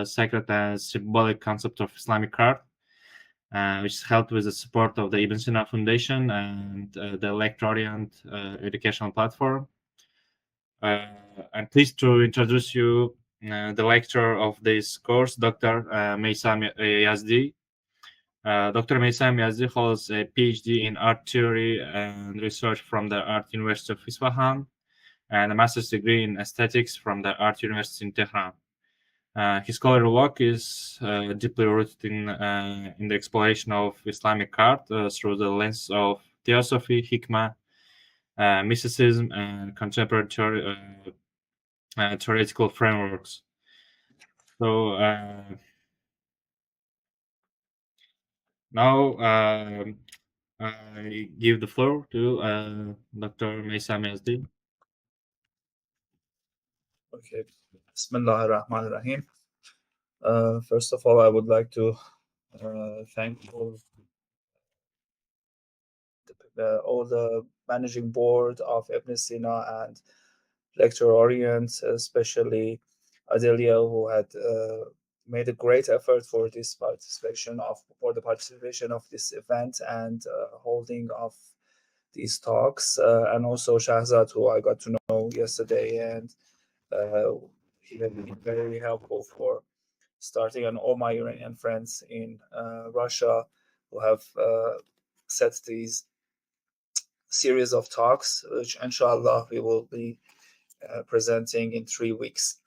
sacred and symbolic concept of Islamic art, which is held with the support of the Ibn Sina Foundation and the Lecture-Orient educational platform. I'm pleased to introduce you the lecturer of this course, Dr. Meysam Yazdi. Dr. Meysam Yazdi holds a Ph.D. in art theory and research from the Art University of Isfahan and a master's degree in aesthetics from the Art University in Tehran. His scholarly work is deeply rooted in the exploration of Islamic art through the lens of Theosophy, Hikmah, Mysticism, and contemporary theoretical frameworks. So now I give the floor to Dr. Meysam Yazdi. Okay. Bismillah ar-Rahman ar-Rahim. First of all, I would like to thank all the managing board of Ibn Sina and Lecture-Orient, especially Adelia, who had made a great effort for the participation of this event and holding of these talks, and also Shahzad, who I got to know yesterday, and he had been very helpful for starting, and all my Iranian friends in Russia who have set these series of talks, which inshallah we will be presenting in 3 weeks.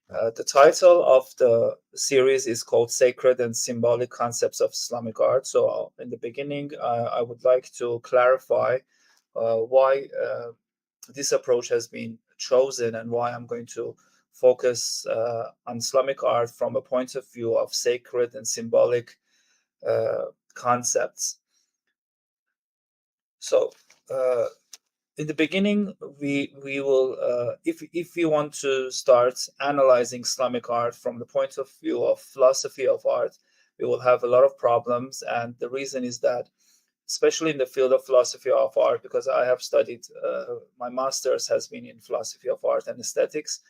The title of the series is called Sacred and Symbolic Concepts of Islamic Art. So in the beginning, I would like to clarify why this approach has been chosen and why I'm going to focus on Islamic art from a point of view of sacred and symbolic concepts. So in the beginning, we will, if we want to start analyzing Islamic art from the point of view of philosophy of art, we will have a lot of problems. And the reason is that, especially in the field of philosophy of art, because I have studied, my master's has been in philosophy of art and aesthetics.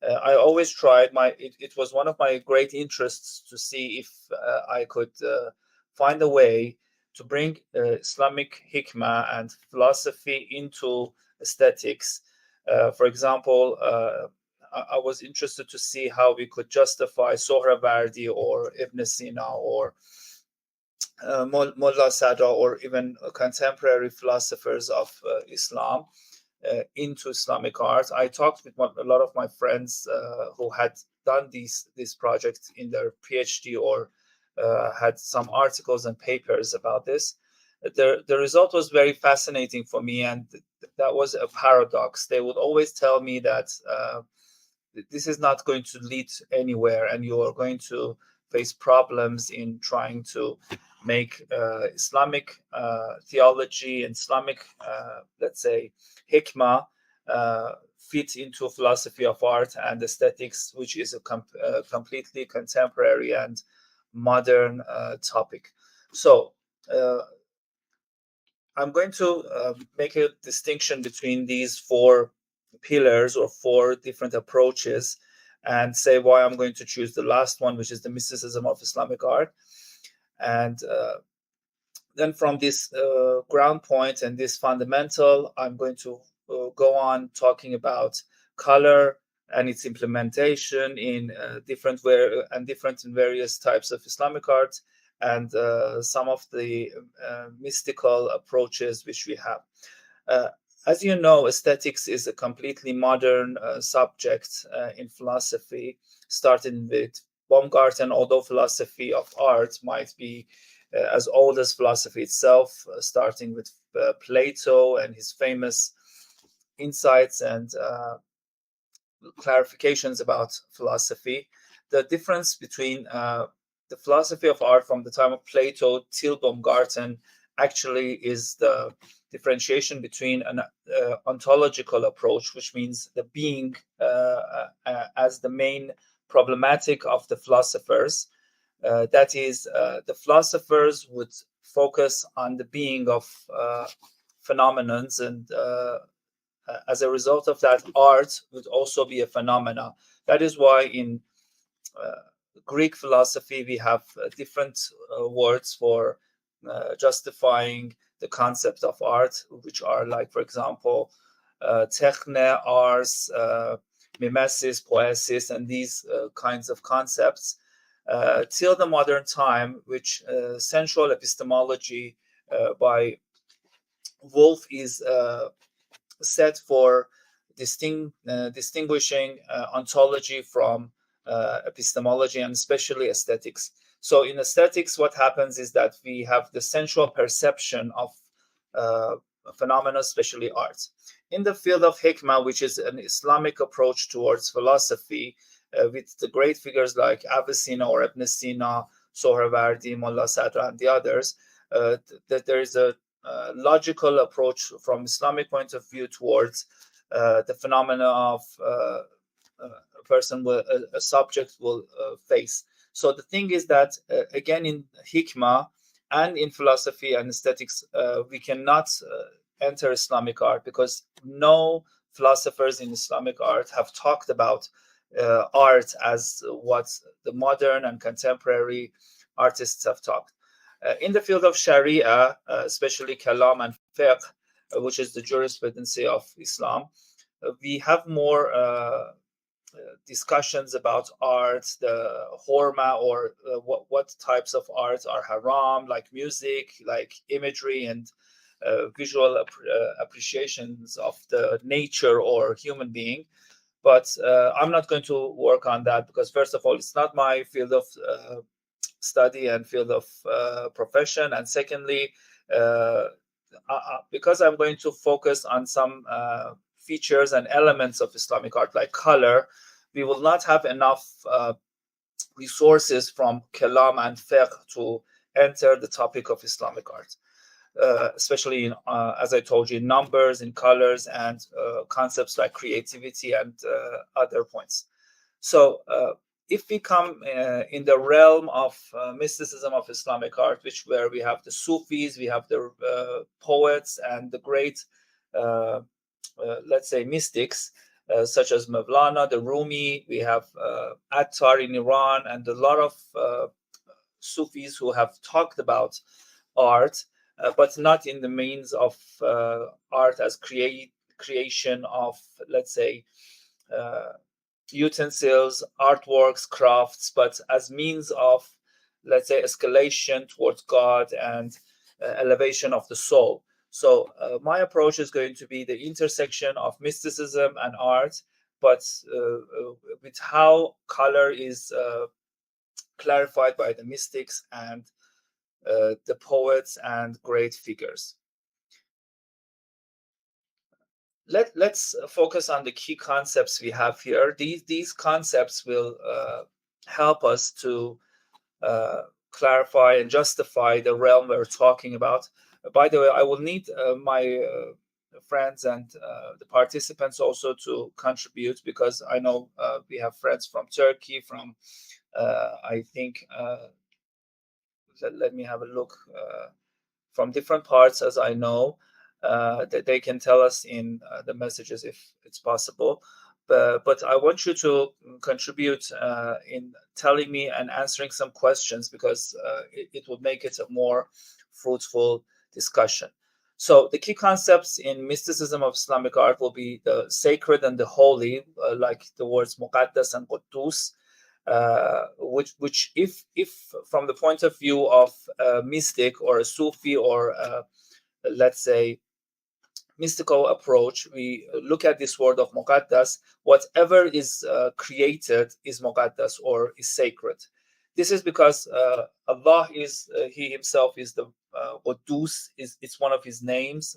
I always tried, it was one of my great interests to see if I could find a way to bring Islamic hikmah and philosophy into aesthetics. For example, I was interested to see how we could justify Sohrawardi or Ibn Sina or Mullah Sadra or even contemporary philosophers of Islam into Islamic art. I talked with a lot of my friends who had done this project in their PhD or had some articles and papers about this. The result was very fascinating for me, and that was a paradox. They would always tell me that this is not going to lead anywhere, and you are going to face problems in trying to make Islamic theology and Islamic, let's say, hikmah fit into philosophy of art and aesthetics, which is a completely contemporary and modern topic. So I'm going to make a distinction between these 4 pillars or 4 different approaches and say why I'm going to choose the last one, which is the mysticism of Islamic art. And then from this ground point and this fundamental, I'm going to go on talking about color and its implementation in different in various types of Islamic art, and some of the mystical approaches which we have. As you know, aesthetics is a completely modern subject in philosophy, starting with Baumgarten, although philosophy of art might be as old as philosophy itself, starting with Plato and his famous insights and clarifications about philosophy. The difference between the philosophy of art from the time of Plato till Baumgarten actually is the differentiation between an ontological approach, which means the being as the main problematic of the philosophers. That is, the philosophers would focus on the being of phenomenons, and as a result of that, art would also be a phenomena. That is why in Greek philosophy, we have different words for justifying the concept of art, which are like, for example, techne, ars, mimesis, poesis, and these kinds of concepts. Till the modern time, which sensual epistemology by Wolff is set for distinguishing ontology from epistemology, and especially aesthetics. So in aesthetics, what happens is that we have the sensual perception of phenomena, especially art. In the field of Hikmah, which is an Islamic approach towards philosophy, with the great figures like Avicenna or Ibn Sina, Sohrawardi, Mullah Sadra, and the others, that there is a logical approach from Islamic point of view towards the phenomena of a person will, a subject will face. So the thing is that again, in Hikmah and in philosophy and aesthetics, we cannot enter Islamic art, because no philosophers in Islamic art have talked about art as what the modern and contemporary artists have talked. In the field of Sharia, especially Kalam and Fiqh, which is the jurisprudence of Islam, we have more discussions about art, the horma, or what types of art are haram, like music, like imagery, and visual appreciations of the nature or human being. But I'm not going to work on that, because first of all, it's not my field of study and field of profession, and secondly, because I'm going to focus on some features and elements of Islamic art, like color, we will not have enough resources from Kalam and Fiqh to enter the topic of Islamic art, especially in, as I told you, in numbers, in colors, and concepts like creativity and other points. So if we come in the realm of mysticism of Islamic art, where we have the Sufis, we have the poets, and the great, let's say, mystics, such as Mevlana, the Rumi, we have Attar in Iran, and a lot of Sufis who have talked about art, but not in the means of art as creation of, let's say, utensils, artworks, crafts, but as means of, let's say, escalation towards God and elevation of the soul. So my approach is going to be the intersection of mysticism and art, but with how color is clarified by the mystics and the poets and great figures. Let's focus on the key concepts we have here. These concepts will help us to clarify and justify the realm we're talking about. By the way, I will need my friends and the participants also to contribute, because I know we have friends from Turkey, from I think, let me have a look, from different parts, as I know, that they can tell us in the messages if it's possible. But I want you to contribute in telling me and answering some questions, because it will make it a more fruitful discussion. So the key concepts in mysticism of Islamic art will be the sacred and the holy, like the words muqaddas and quddus, which if from the point of view of a mystic or a Sufi or let's say mystical approach, we look at this word of muqaddas. Whatever is created is muqaddas, or is sacred. This is because Allah is, He Himself is the Quddus. It's one of His names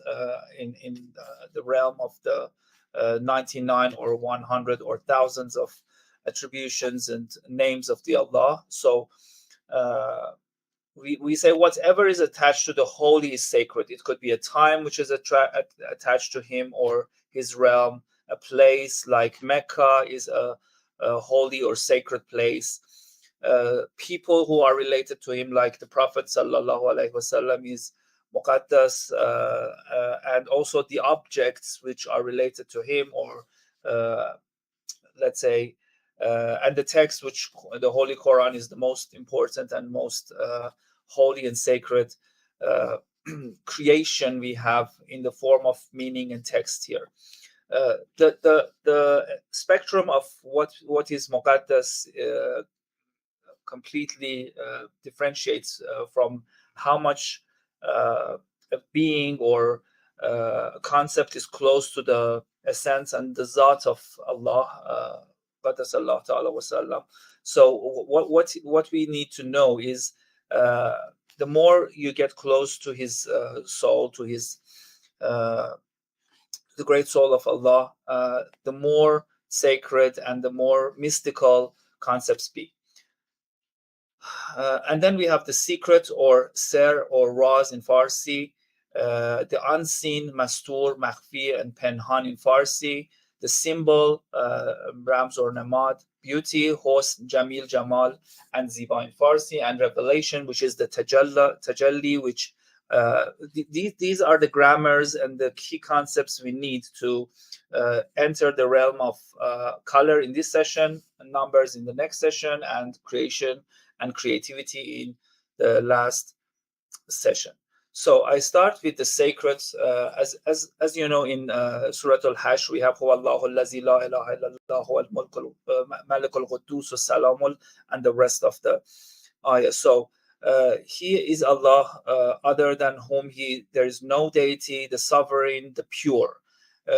in the realm of the 99 or 100 or thousands of attributions and names of the Allah. So we say whatever is attached to the holy is sacred. It could be a time which is attached to Him or His realm. A place like Mecca is a holy or sacred place. People who are related to Him, like the Prophet sallallahu alaihi wasallam, is muqaddas, and also the objects which are related to Him, or let's say And the text, which the Holy Quran, is the most important and most holy and sacred creation we have in the form of meaning and text here. The spectrum of what is muqaddas completely differentiates from how much a being or a concept is close to the essence and the zat of Allah. Allah Ta'ala wasallam. So what we need to know is the more you get close to his soul, to his the great soul of Allah, the more sacred and the more mystical concepts be. And then we have the secret, or ser, or raz in Farsi, the unseen, mastur, makhfi, and penhan in Farsi, the symbol, rams or namad, beauty, hosn, jamil, jamal, and ziba in Farsi, and revelation, which is the tajalli, which these are the grammars and the key concepts we need to enter the realm of color in this session, numbers in the next session, and creation and creativity in the last session. So I start with the sacred. As you know, in Surah Al-Hashr, we have Huwa Allahu allazi la ilaha illallah huwa al-malik al-quddus salamul, and the rest of the ayah. So he is Allah, other than whom there is no deity, the sovereign, the pure.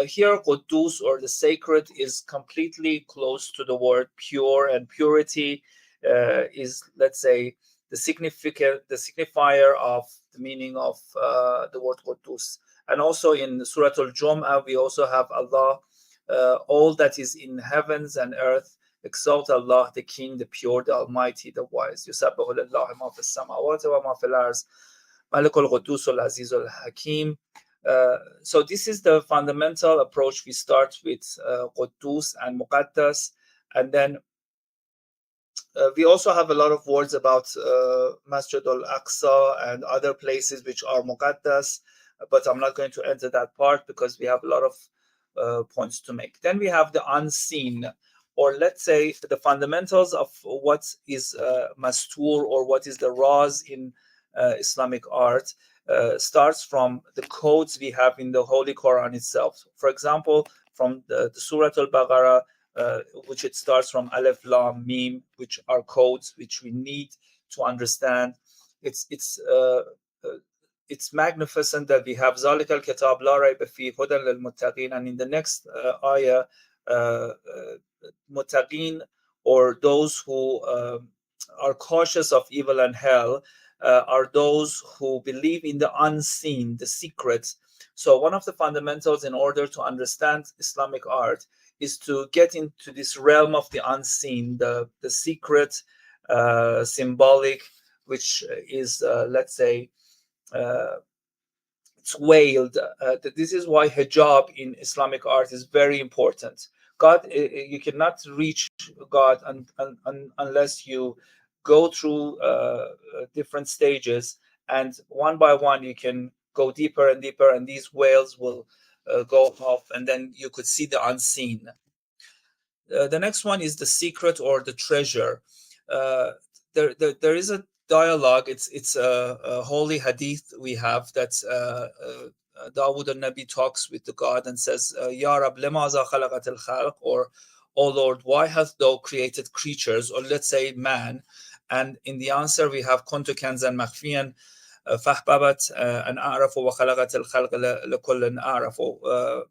Here, Quddus, or the sacred, is completely close to the word pure, and purity is, let's say, the signifier of the meaning of the word Quddus. And also in Surah Al-Jum'ah, we also have Allah, all that is in heavens and earth, exalt Allah, the King, the pure, the Almighty, the wise. Yusabbihu lillahi ma fis samawati wa ma fil arz, Malikul Quddus al-Aziz al-Hakim. So this is the fundamental approach. We start with Quddus and Muqaddas, and then we also have a lot of words about Masjid al-Aqsa and other places which are Muqaddas, but I'm not going to enter that part because we have a lot of points to make. Then we have the unseen, or let's say the fundamentals of what is mastur, or what is the raz in Islamic art, starts from the codes we have in the Holy Quran itself. For example, from the Surah Al-Baqarah, which it starts from Alif, Lam, Mim, which are codes which we need to understand. It's magnificent that we have Zalika al-Kitab la rayba fihi hudan lil muttaqin, and in the next ayah, muttaqin, or those who are cautious of evil and hell, are those who believe in the unseen, the secrets. So one of the fundamentals in order to understand Islamic art is to get into this realm of the unseen, the secret, symbolic, which is, let's say, it's veiled. This is why hijab in Islamic art is very important. God, you cannot reach God unless you go through different stages, and one by one you can go deeper and deeper, and these veils will go off, and then you could see the unseen. The next one is the secret, or the treasure. There is a dialogue. It's a holy hadith we have that Dawood al-Nabi talks with the God and says, Ya Rab, lemaza khalaqat al-khalq, or, O Lord, why hast thou created creatures, or let's say man? And in the answer we have kuntu kanzan makhfiyan فأحببت أن أعرف وخلقت الخلق لكل أعرف,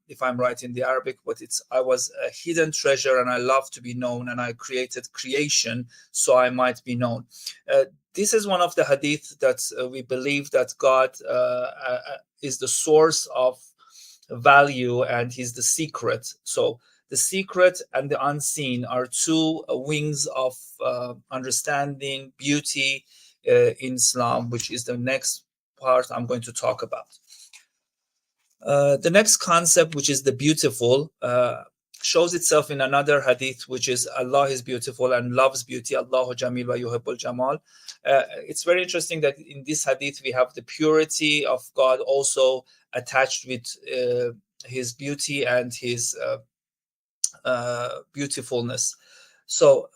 if I'm right in the Arabic, but I was a hidden treasure and I love to be known, and I created creation so I might be known. This is one of the hadith that we believe that God is the source of value and he's the secret. So the secret and the unseen are two wings of understanding beauty in Islam, which is the next part I'm going to talk about. The next concept, which is the beautiful, shows itself in another hadith, which is Allah is beautiful and loves beauty. Allahu jamil wa yuhibbul jamal. It's very interesting that in this hadith we have the purity of God also attached with his beauty and his beautifulness. So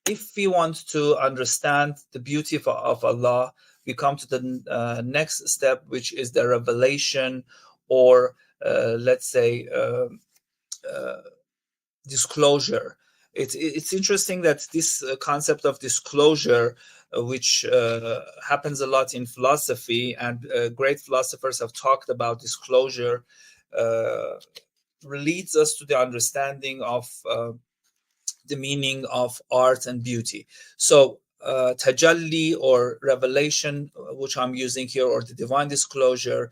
if we want to understand the beauty of Allah, we come to the next step, which is the revelation, or let's say disclosure. It's interesting that this concept of disclosure, which happens a lot in philosophy, and great philosophers have talked about disclosure, leads us to the understanding of the meaning of art and beauty. So tajalli, or revelation, which I'm using here, or the divine disclosure,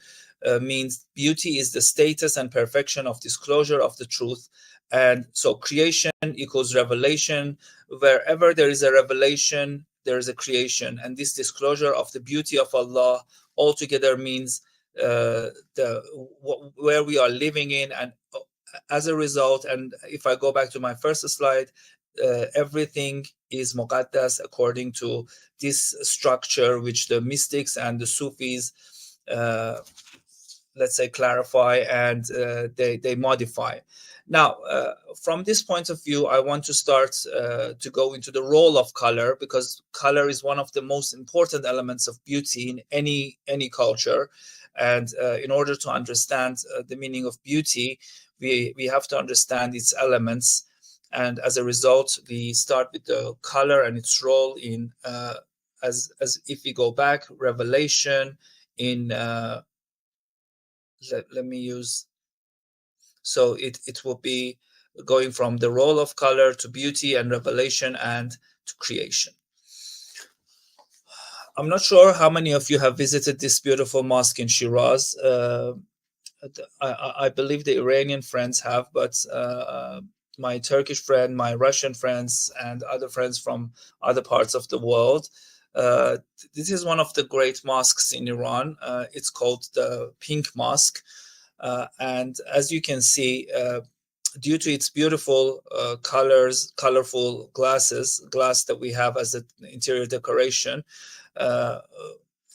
means beauty is the status and perfection of disclosure of the truth. And so creation equals revelation. Wherever there is a revelation, there is a creation. And this disclosure of the beauty of Allah altogether means where we are living in. And as a result, and if I go back to my first slide, everything is muqaddas according to this structure, which the mystics and the Sufis, let's say, clarify, and they modify. Now, from this point of view, I want to start to go into the role of color, because color is one of the most important elements of beauty in any culture. And in order to understand the meaning of beauty, we have to understand its elements. And as a result, we start with the color and its role in, as if we go back, revelation in, let me use, so it will be going from the role of color to beauty and revelation and to creation. I'm not sure how many of you have visited this beautiful mosque in Shiraz. I believe the Iranian friends have, but my Turkish friend, my Russian friends, and other friends from other parts of the world. This is one of the great mosques in Iran. It's called the Pink Mosque. And as you can see, due to its beautiful colorful glass that we have as an interior decoration,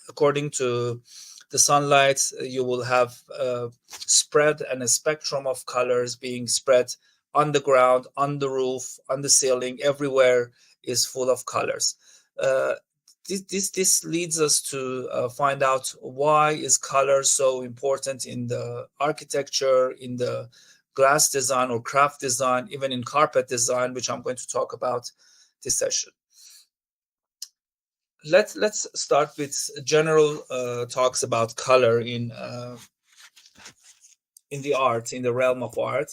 according to the sunlight, you will have spread and a spectrum of colors being spread on the ground, on the roof, on the ceiling. Everywhere is full of colors. This leads us to find out, why is color so important in the architecture, in the glass design or craft design, even in carpet design, which I'm going to talk about this session. Let's start with general talks about color in the art, in the realm of art.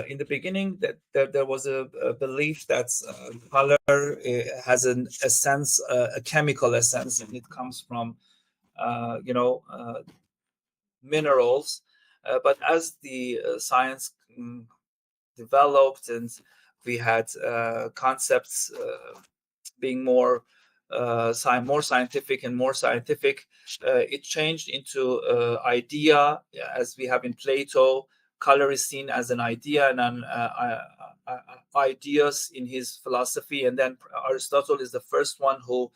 In the beginning, that there was a belief that color has a sense, a chemical essence, and it comes from minerals. But as the science developed, and we had concepts being more scientific and more scientific, it changed into idea. As we have in Plato, color is seen as an idea and an ideas in his philosophy. And then Aristotle is the first one who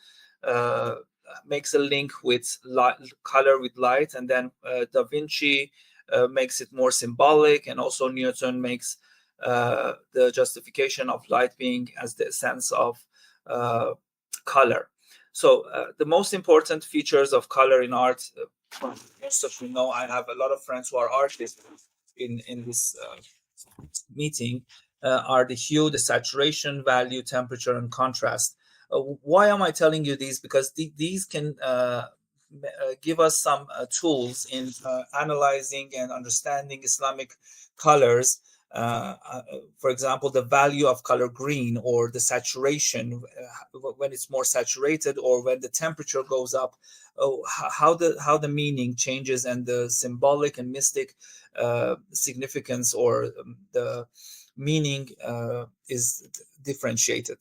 makes a link with color with light. And then Da Vinci makes it more symbolic, and also Newton makes the justification of light being as the essence of color. So the most important features of color in art, most of you know, I have a lot of friends who are artists in this meeting, are the hue, the saturation value, temperature, and contrast. Why am I telling you these? Because these can give us some tools in analyzing and understanding Islamic colors. For example, the value of color green, or the saturation, when it's more saturated, or when the temperature goes up, how the meaning changes, and the symbolic and mystic significance, or the meaning is differentiated.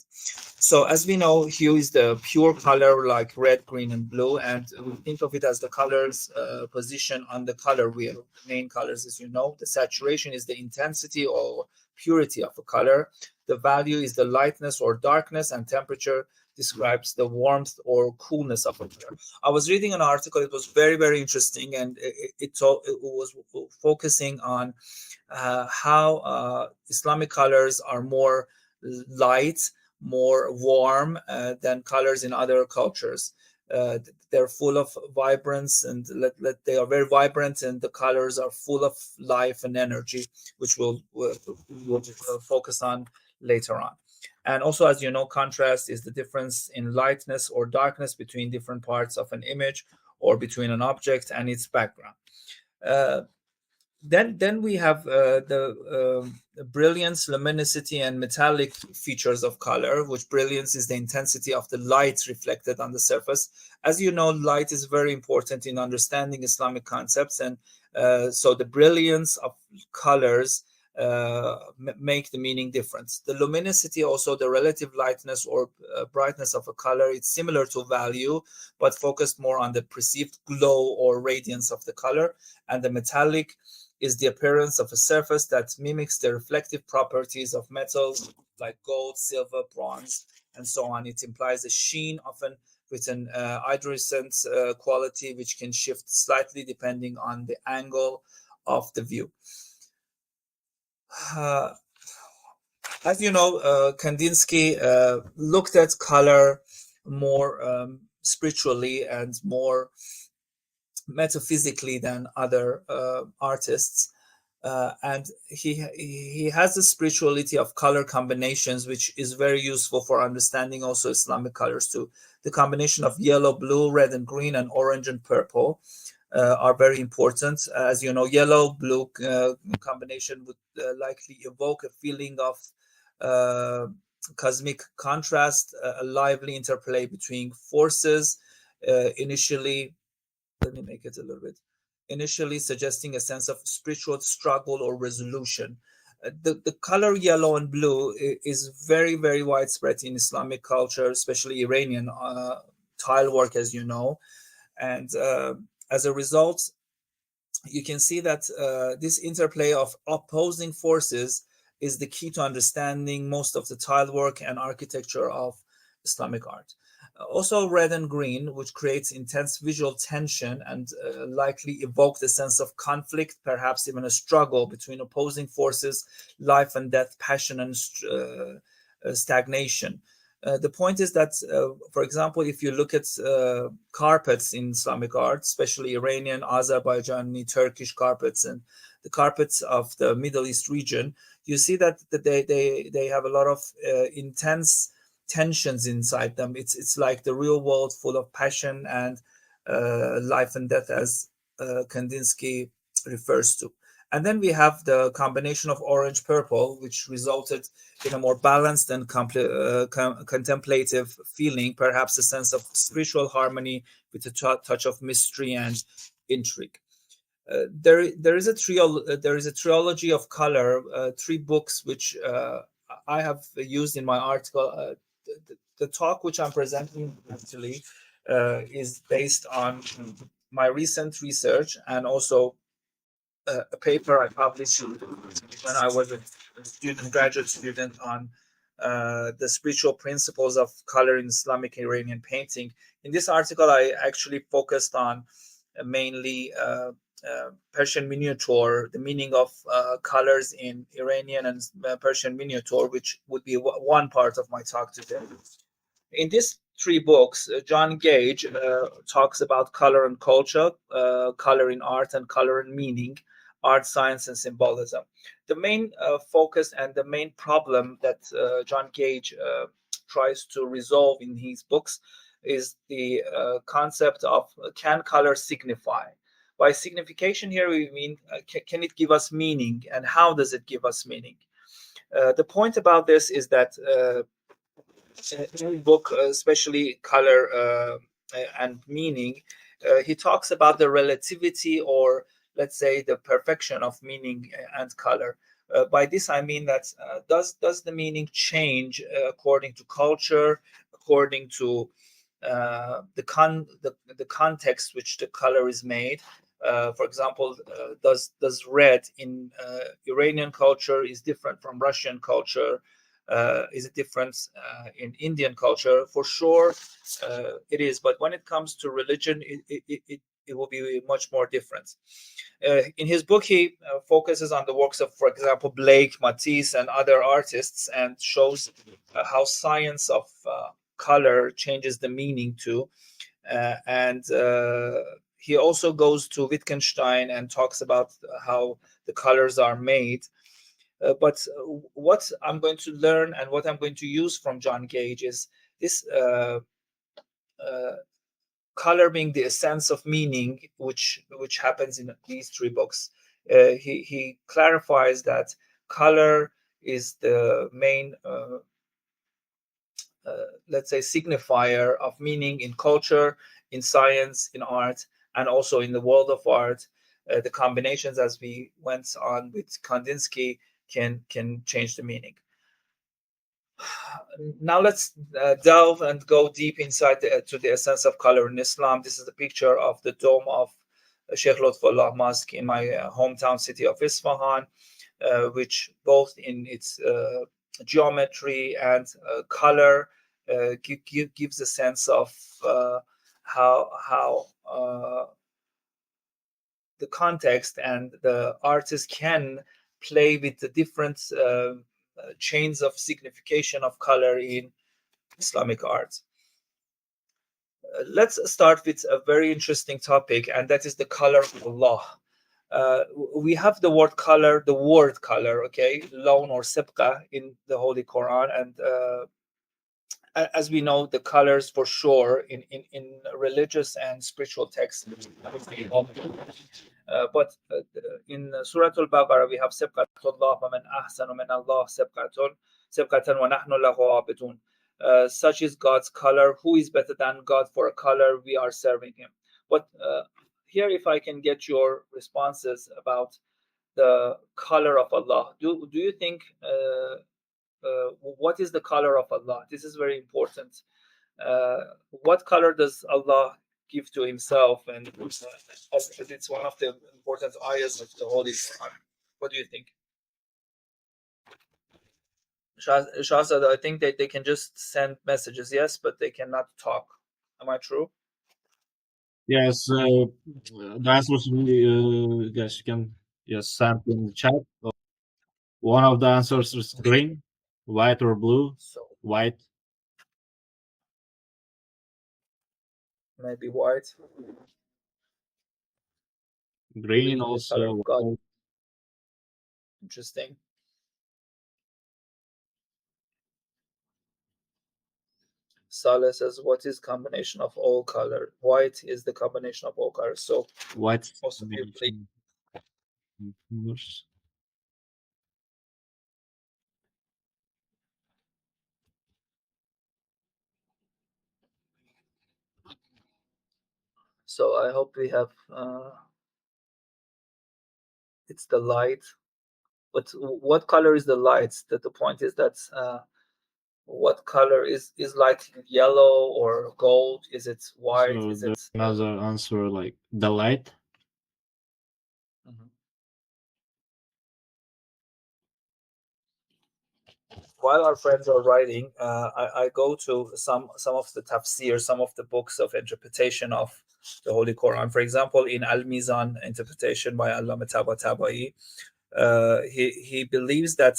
So as we know, hue is the pure color, like red, green, and blue, and we think of it as the colors position on the color wheel. The main colors, as you know. The saturation is the intensity or purity of a color. The value is the lightness or darkness, and temperature describes the warmth or coolness of a color. I was reading an article. It was very, very interesting, and it was focusing on how Islamic colors are more light, more warm than colors in other cultures. They're full of vibrance, and they are very vibrant, and the colors are full of life and energy, which we'll focus on later on. And also, as you know, contrast is the difference in lightness or darkness between different parts of an image or between an object and its background. Then we have the brilliance, luminosity, and metallic features of color, which brilliance is the intensity of the light reflected on the surface. As you know, light is very important in understanding Islamic concepts, and so the brilliance of colors make the meaning different. The luminosity, also the relative lightness or brightness of a color, it's similar to value, but focused more on the perceived glow or radiance of the color. And the metallic is the appearance of a surface that mimics the reflective properties of metals like gold, silver, bronze, and so on. It implies a sheen, often with an iridescent quality, which can shift slightly depending on the angle of the view. As you know, Kandinsky looked at color more spiritually and more metaphysically than other artists, and he has the spirituality of color combinations, which is very useful for understanding also Islamic colors too. The combination of yellow, blue, red, and green, and orange and purple are very important. As you know, yellow blue combination would likely evoke a feeling of cosmic contrast, a lively interplay between forces, initially, let me make it a little bit, initially suggesting a sense of spiritual struggle or resolution. The color yellow and blue is very, very widespread in Islamic culture, especially Iranian tile work, as you know. And as a result, you can see that this interplay of opposing forces is the key to understanding most of the tile work and architecture of Islamic art. Also, red and green, which creates intense visual tension and likely evoke the sense of conflict, perhaps even a struggle between opposing forces, life and death, passion and stagnation. The point is that, for example, if you look at carpets in Islamic art, especially Iranian, Azerbaijani, Turkish carpets, and the carpets of the Middle East region, you see that they have a lot of intense tensions inside them. It's like the real world, full of passion and life and death, as Kandinsky refers to. And then we have the combination of orange purple, which resulted in a more balanced and contemplative feeling, perhaps a sense of spiritual harmony with a touch of mystery and intrigue. There is a trilogy of color, 3 books which I have used in my article. The talk which I'm presenting actually is based on my recent research and also a paper I published when I was a graduate student on the spiritual principles of color in Islamic Iranian painting. In this article, I actually focused on mainly Persian miniature, the meaning of colors in Iranian and Persian miniature, which would be one part of my talk today. In these 3 books, John Gage talks about color and culture, color in art, and color and meaning, art, science, and symbolism. The main focus and the main problem that John Gage tries to resolve in his books is the concept of can color signify? By signification here, we mean can it give us meaning, and how does it give us meaning? The point about this is that in the book, especially color and meaning, he talks about the relativity, or let's say the perfection of meaning and color. By this I mean that does the meaning change according to culture, according to the context which the color is made? For example, does red in Iranian culture is different from Russian culture? Is a difference in Indian culture? For sure, it is. But when it comes to religion, it will be much more different. In his book, he focuses on the works of, for example, Blake, Matisse, and other artists, and shows how science of color changes the meaning too. And he also goes to Wittgenstein and talks about how the colors are made. But what I'm going to learn and what I'm going to use from John Gage is this color being the essence of meaning, which happens in these three books. He clarifies that color is the main, let's say, signifier of meaning in culture, in science, in art, and also in the world of art. The combinations, as we went on with Kandinsky, can change the meaning. Now let's delve and go deep inside to the essence of color in Islam. This is a picture of the dome of Sheikh Lutfullah Mosque in my hometown city of Isfahan, which both in its geometry and color gives a sense of how the context and the artist can play with the different chains of signification of color in Islamic art. Let's start with a very interesting topic, and that is the color of Allah. We have the word color, okay, lawn or sibqa in the Holy Quran, and as we know, the colors for sure in religious and spiritual texts. But in Surah Al-Baqarah, we have Sibqatullah wa man ahsanu min Allah sibqatan wa nahnu lahu abidun. Such is God's color. Who is better than God for a color? We are serving him. But here, if I can get your responses about the color of Allah. Do you think what is the color of Allah? This is very important. What color does Allah give to himself? And it's one of the important ayahs of the Holy Quran. What do you think? Shahzad, I think they can just send messages, yes, but they cannot talk. Am I true? Yes, the answers guys you can send in the chat. One of the answers is green, white or blue. So White. maybe white. Green The color also. of God. Interesting. Saleh says, what is combination of all color? White is the combination of all colors. So White. most of you, please. So I hope we have it's the light. But what color is the light? That the point is that what color is light yellow or gold? Is it white? So Is there's it another answer like the light. Mhm. While our friends are writing, I go to some of the tafsir, some of the books of interpretation of the Holy Quran. For example, in Al-Mizan interpretation by Allama Tabatabai, he believes that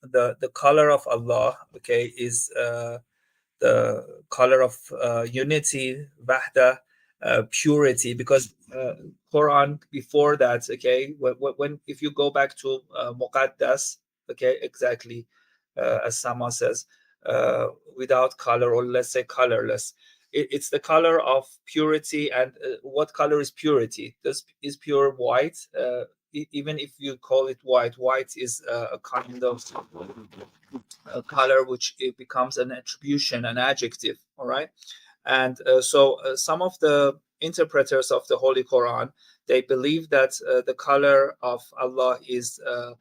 the color of Allah, okay, is the color of unity, wahda, purity, because Quran before that, okay, when if you go back to Muqaddas, okay, exactly as Sama says, without color, or let's say colorless. It's the color of purity, and what color is purity? Is pure white? Even if you call it white, white is a kind of a color which it becomes an attribution, an adjective. All right, and so some of the interpreters of the Holy Quran, they believe that the color of Allah uh,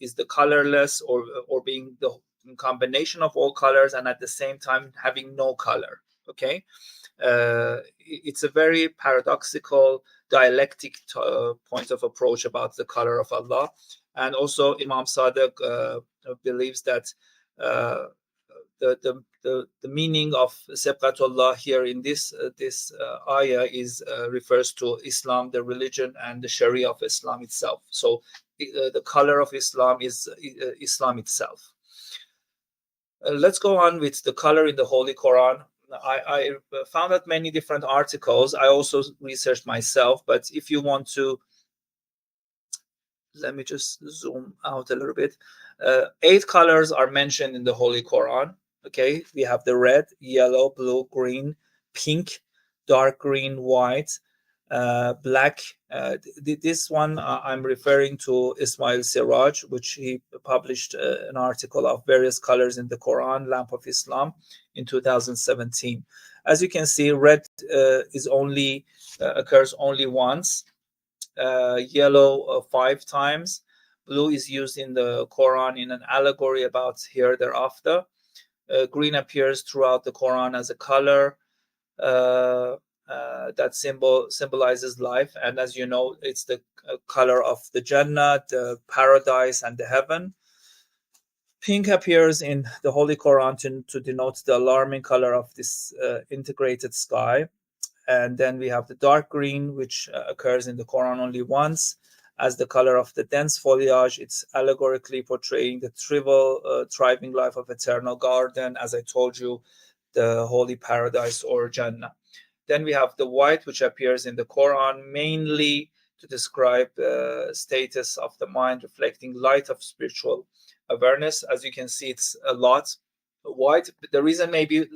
is the colorless, or being the combination of all colors, and at the same time having no color. Okay, it's a very paradoxical dialectic point of approach about the color of Allah. And also Imam Sadiq believes that the the meaning of Sabqatullah here in this ayah is refers to Islam, the religion, and the Sharia of Islam itself. So the color of Islam is Islam itself. Let's go on with the color in the Holy Quran. I found out many different articles. I also researched myself, but if you want to, let me just zoom out a little bit. 8 colors are mentioned in the Holy Quran. Okay, we have the red, yellow, blue, green, pink, dark green, white, black. This one I'm referring to Ismail Siraj, which he published an article of various colors in the Quran, Lamp of Islam, in 2017. As you can see, red is only occurs only once. Yellow 5 times. Blue is used in the Quran in an allegory about here thereafter. Green appears throughout the Quran as a color that symbolizes life, and as you know, it's the color of the Jannah, the paradise, and the heaven. Pink appears in the Holy Quran to denote the alarming color of this integrated sky. And then we have the dark green, which occurs in the Quran only once as the color of the dense foliage. It's allegorically portraying the thriving life of eternal garden, as I told you, the holy paradise or Jannah. Then we have the white, which appears in the Quran mainly to describe the status of the mind, reflecting light of spiritual awareness. As you can see, it's a lot white. The reason maybe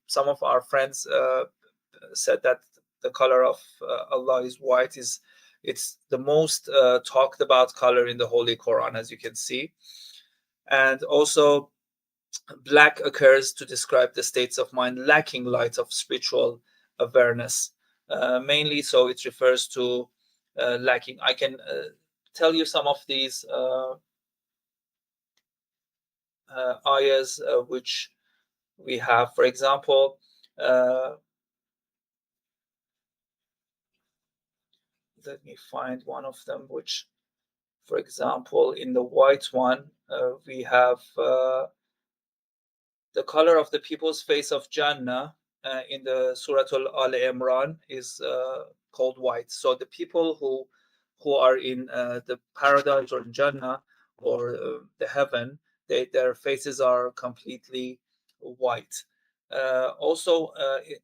some of our friends said that the color of Allah is white is it's the most talked about color in the Holy Quran, as you can see. And also black occurs to describe the states of mind lacking light of spiritual awareness, mainly. So it refers to lacking. I can tell you some of these ayahs which we have. For example, let me find one of them, which, for example, in the white one, we have the color of the people's face of Jannah in the Surah Al Imran is called white. So the people who are in the paradise or Jannah or the heaven, their faces are completely white. Also,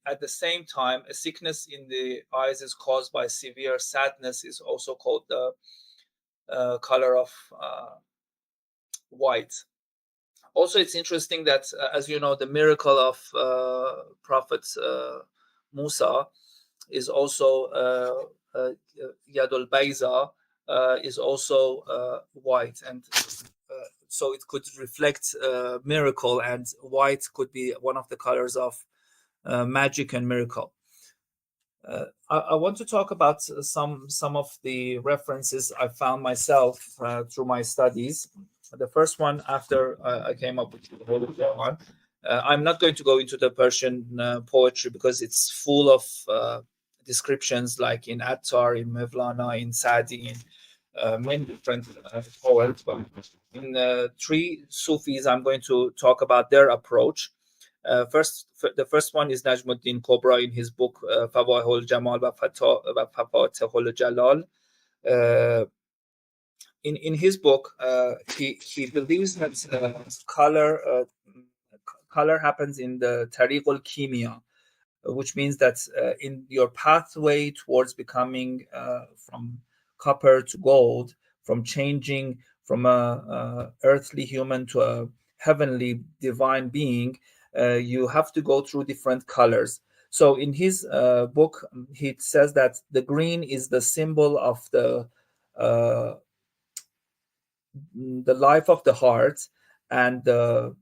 at the same time, a sickness in the eyes is caused by severe sadness is also called the color of white. Also, it's interesting that, as you know, the miracle of Prophet Musa is also Yadul Bayza is also white, and so it could reflect miracle, and white could be one of the colors of magic and miracle. I want to talk about some of the references I found myself through my studies. The first one, after I came up with the Holy Quran, I'm not going to go into the Persian poetry because it's full of descriptions, like in Attar, in Mevlana, in Sadi, in many different poets. But in 3 Sufis, I'm going to talk about their approach. The first one is Najmuddin Kubra in his book Fawahul Jamal wa Fafatihul Jalal. In his book, he believes that color happens in the Tariqul Kimia, which means that in your pathway towards becoming from copper to gold, from changing from a earthly human to a heavenly divine being, you have to go through different colors. So in his book, he says that the green is the symbol of the life of the heart, and the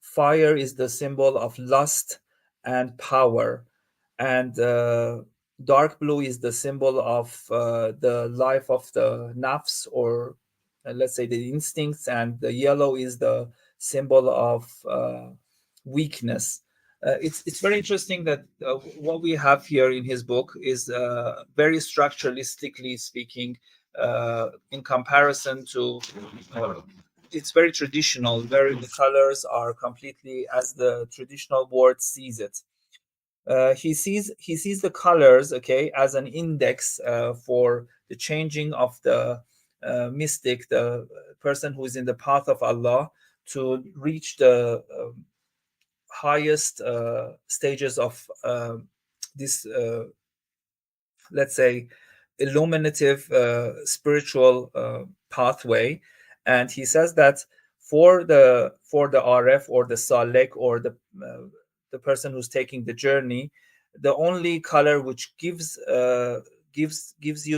fire is the symbol of lust and power, and dark blue is the symbol of the life of the nafs, or let's say the instincts, and the yellow is the symbol of weakness. It's very interesting that what we have here in his book is very structuralistically speaking, in comparison to it's very traditional. The colors are completely as the traditional word sees it. He sees the colors, okay, as an index for the changing of the mystic, the person who is in the path of Allah, to reach the highest stages of this, let's say, illuminative spiritual pathway. And he says that for the RF or the Salek or the person who's taking the journey, the only color which gives you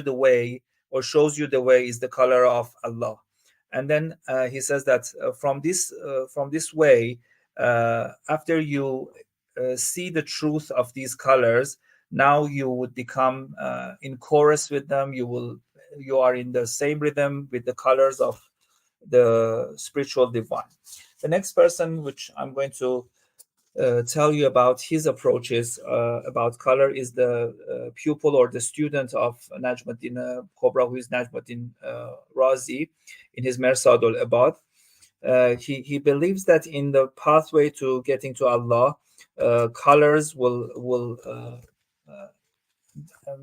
the way or shows you the way is the color of Allah. And then he says that from this way, after you see the truth of these colors, now you would become in chorus with them. You are in the same rhythm with the colors of the spiritual divine. The next person which I'm going to tell you about his approaches about color is the pupil or the student of Najmuddin Kubra, who is Najmuddin Razi, in his Mersad al-Ibad. He believes that in the pathway to getting to Allah, colors will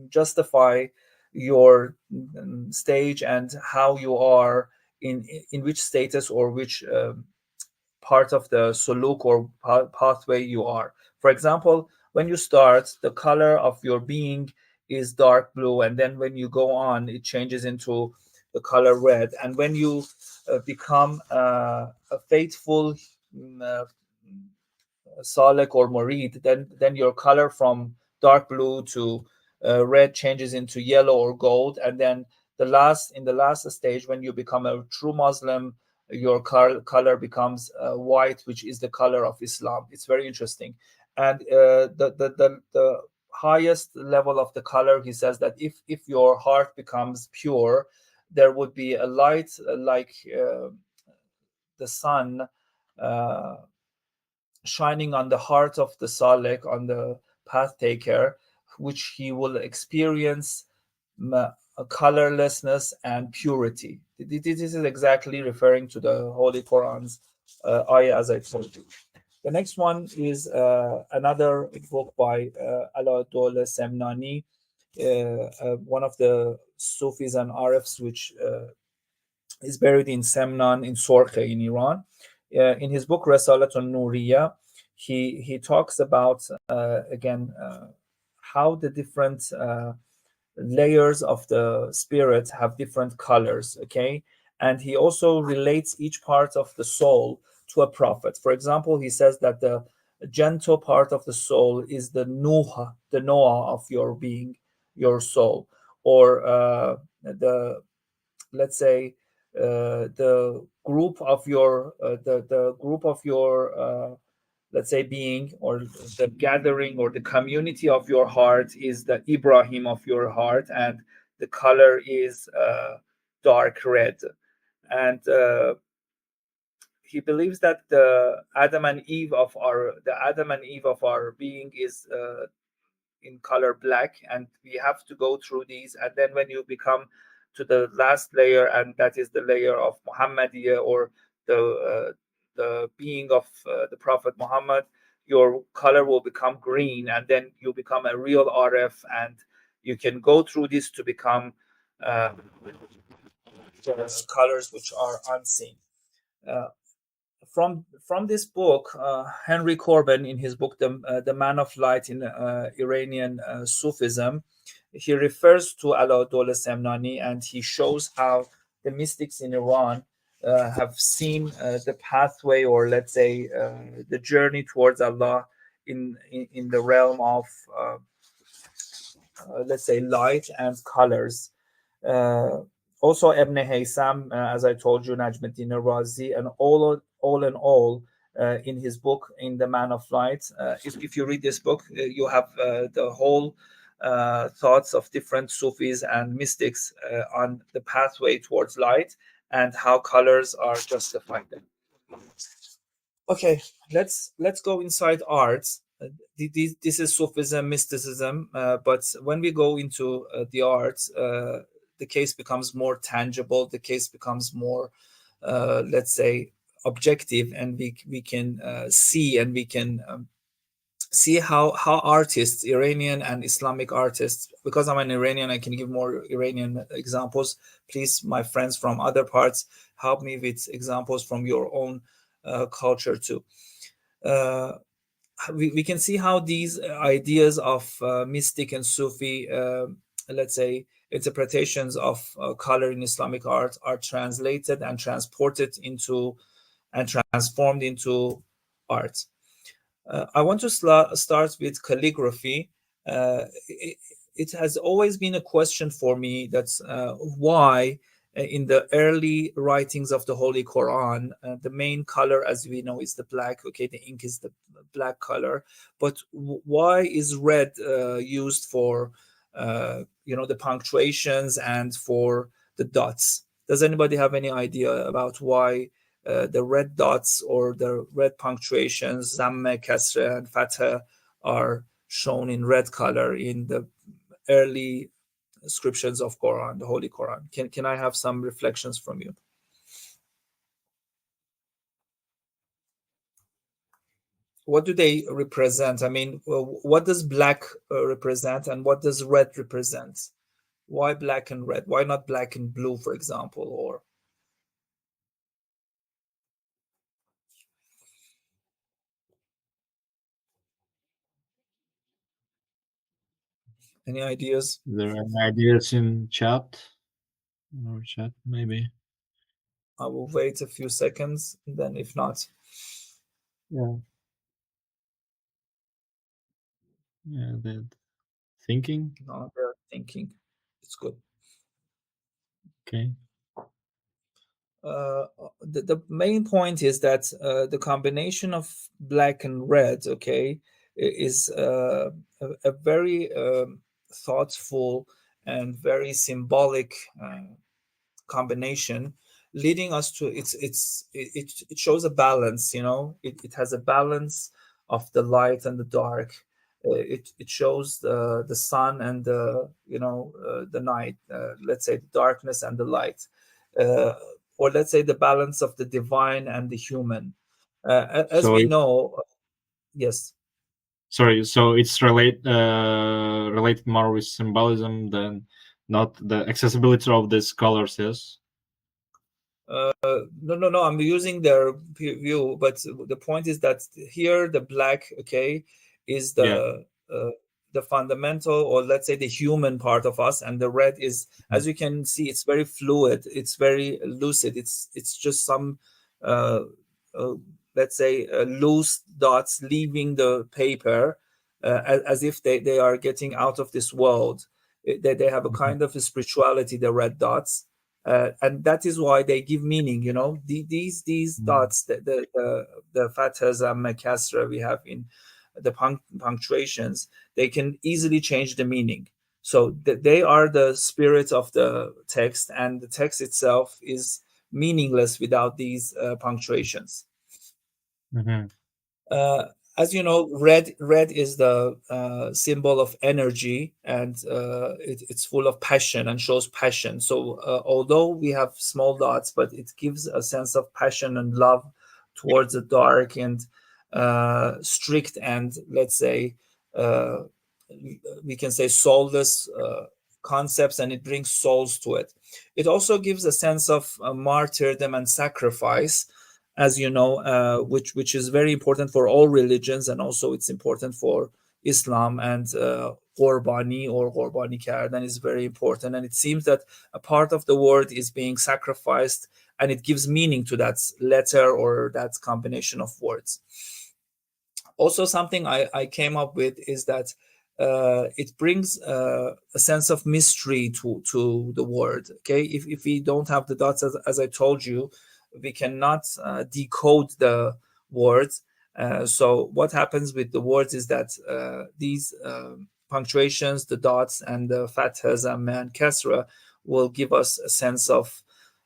justify your stage and how you are in which status or which part of the suluk or pathway you are. For example, when you start, the color of your being is dark blue, and then when you go on, it changes into the color red. And when you become a faithful Salek or Murid, then your color from dark blue to red changes into yellow or gold, and then in the last stage, when you become a true Muslim, your color becomes white, which is the color of Islam. It's very interesting. And the highest level of the color, he says that if your heart becomes pure, there would be a light like the sun shining on the heart of the Salek, on the path taker, which he will experience colorlessness and purity. This is exactly referring to the Holy Quran's ayah, as I told you. The next one is another book by Alauddin Semnani, one of the Sufis and Arifs, which is buried in Semnan in Sorkhe in Iran. In his book Risalatun Nuriya, he talks about again how the different layers of the spirit have different colors, okay? And he also relates each part of the soul to a prophet. For example, he says that the gentle part of the soul is the Noah of your being, your soul, or the, let's say, the group of your the group of your let's say being, or the gathering or the community of your heart is the Ibrahim of your heart, and the color is dark red. And he believes that the Adam and Eve of our being is in color black, and we have to go through these. And then when you become to the last layer, and that is the layer of Muhammadiyah, or the being of the Prophet Muhammad, your color will become green, and then you become a real RF, and you can go through this to become colors which are unseen. Uh, from this book, Henry Corbin, in his book The Man of Light in Iranian Sufism, he refers to Alauddin Semnani, and he shows how the mystics in Iran have seen the pathway, or let's say the journey towards Allah in the realm of let's say light and colors. Uh, Also, Ibn Haysam, as I told you, Najmuddin Razi, and all in all, in his book, In the Man of Light, if you read this book, you have the whole thoughts of different Sufis and mystics on the pathway towards light and how colors are justified there. Okay, let's go inside arts. This is Sufism, mysticism, but when we go into the arts, the case becomes more tangible. The case becomes more let's say, objective, and we can see, and we can see how artists, Iranian and Islamic artists, because I'm an Iranian, I can give more Iranian examples. Please, my friends from other parts, help me with examples from your own culture too. We can see how these ideas of mystic and Sufi, let's say, interpretations of color in Islamic art are translated and transported into and transformed into art. I want to start with calligraphy. It has always been a question for me, that's why in the early writings of the Holy Quran, the main color, as we know, is the black. Okay, the ink is the black color, but why is red used for the punctuations and for the dots? Does anybody have any idea about why the red dots or the red punctuations, zamme, kasra, and fatha, are shown in red color in the early inscriptions of Quran, the Holy Quran? Can I have some reflections from you? What do they represent? I mean, what does black represent, and what does red represent? Why black and red? Why not black and blue, for example? Or any ideas? There are any ideas in chat? Or chat, maybe. I will wait a few seconds, and then if not, Yeah. Yeah, they're thinking. no, they're thinking. It's good. Okay. The main point is that the combination of black and red, okay, is a very thoughtful and very symbolic combination, leading us to it shows a balance. It has a balance of the light and the dark. It shows the sun and the night, let's say the darkness and the light, uh, or let's say the balance of the divine and the human. As So we know, yes. sorry, so it's related more with symbolism than not the accessibility of these colors, yes? No. I'm using their view, but the point is that here the black, okay, is Yeah. the fundamental, or let's say the human part of us, and the red is, as you can see, it's very fluid, it's very lucid. It's just some, uh, uh, let's say, loose dots leaving the paper, as if they are getting out of this world. They have a Mhm. kind of a spirituality, the red dots, and that is why they give meaning. These Mhm. dots, the fathas and kasra we have in the punctuations, they can easily change the meaning. So they are the spirit of the text, and the text itself is meaningless without these punctuations. Mhm. uh, as you know, red is the symbol of energy, and it's full of passion and shows passion. So although we have small dots, but it gives a sense of passion and love towards the dark and strict, and let's say, uh, we can say, soulless concepts, and it brings souls to it. It also gives a sense of martyrdom and sacrifice, as you know, which is very important for all religions, and also it's important for Islam. And Qurbani, or Qurbani Kardan, is very important, and it seems that a part of the word is being sacrificed, and it gives meaning to that letter or that combination of words. Also, something I came up with is that it brings a sense of mystery to the word. Okay, if we don't have the dots, as I told you, we cannot decode the words. So what happens with the words is that these punctuations, the dots, and the fathas and kasra will give us a sense of,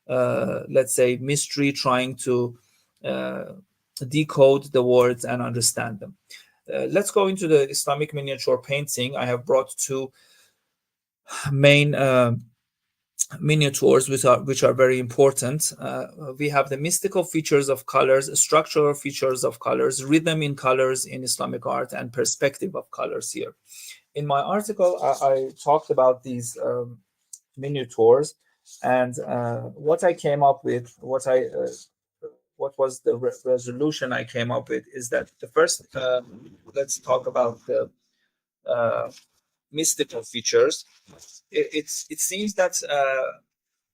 let's say, mystery, trying to uh, decode the words and understand them. Let's go into the Islamic miniature painting. I have brought two main miniatures, which are very important. We have the mystical features of colors, structural features of colors, rhythm in colors in Islamic art, and perspective of colors here. In my article, I talked about these miniatures, and what I came up with, what was the resolution I came up with, is that the first, let's talk about the mystical features. It seems that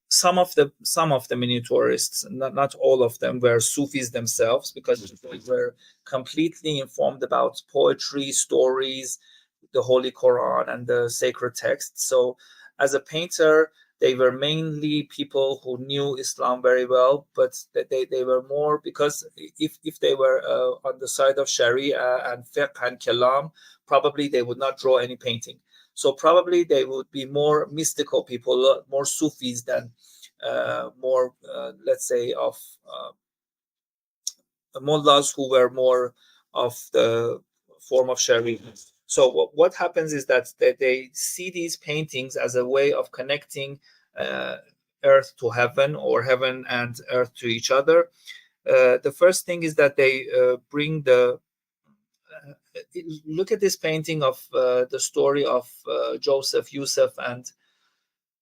some of the miniaturists, not all of them, were Sufis themselves, because they were completely informed about poetry, stories, the Holy Quran, and the sacred texts. So, as a painter, they were mainly people who knew Islam very well, but they were more, because if they were on the side of Sharia and fiqh and kalam, probably they would not draw any painting. So probably they would be more mystical people, more Sufis than more, let's say, of mullahs who were more of the form of Sharia. So what happens is that they see these paintings as a way of connecting earth to heaven, or heaven and earth to each other. The first thing is that they bring the look at this painting of the story of Joseph, Yusuf, and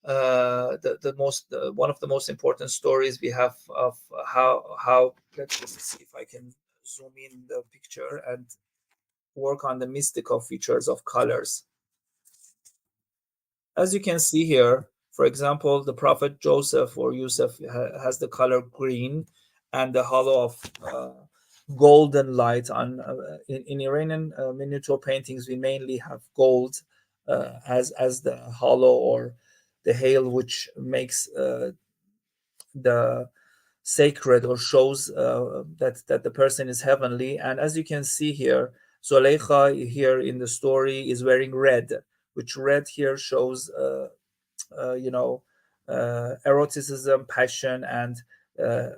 the most one of the most important stories we have of how let's just see if I can zoom in the picture and work on the mystical features of colors. As you can see here, for example, the prophet Joseph or Yusuf has the color green and the halo of golden light on. In Iranian miniature paintings, we mainly have gold as the halo or the hail, which makes the sacred, or shows that the person is heavenly. And as you can see here, Zuleika here in the story is wearing red, which red here shows eroticism, passion, and uh,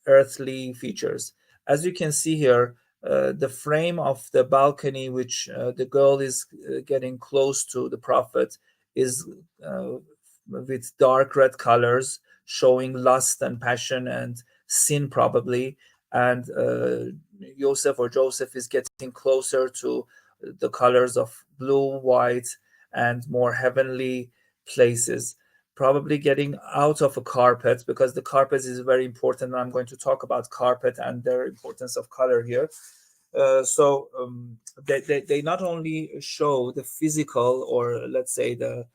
earthly features. As you can see here, the frame of the balcony, which the girl is getting close to the prophet, is with dark red colors, showing lust and passion and sin, probably. And Joseph or Joseph is getting closer to the colors of blue, white, and more heavenly places, probably getting out of a carpet, because the carpet is very important. And I'm going to talk about carpet and their importance of color here. They not only show the physical, or let's say the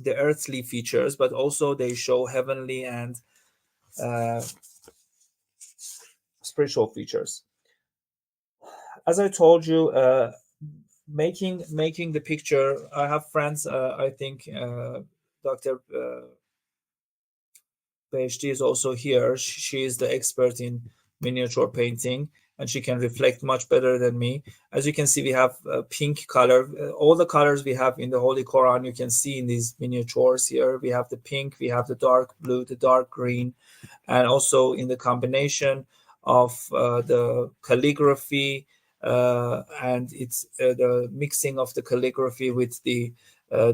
earthly features, but also they show heavenly and uh, spiritual features. As I told you, making the picture, I have friends. I think Dr. Ph.D is also here. She is the expert in miniature painting, and she can reflect much better than me. As you can see, we have pink color. All the colors we have in the Holy Quran, you can see in these miniatures here. We have the pink, we have the dark blue, the dark green, and also in the combination of the calligraphy, and it's the mixing of the calligraphy with the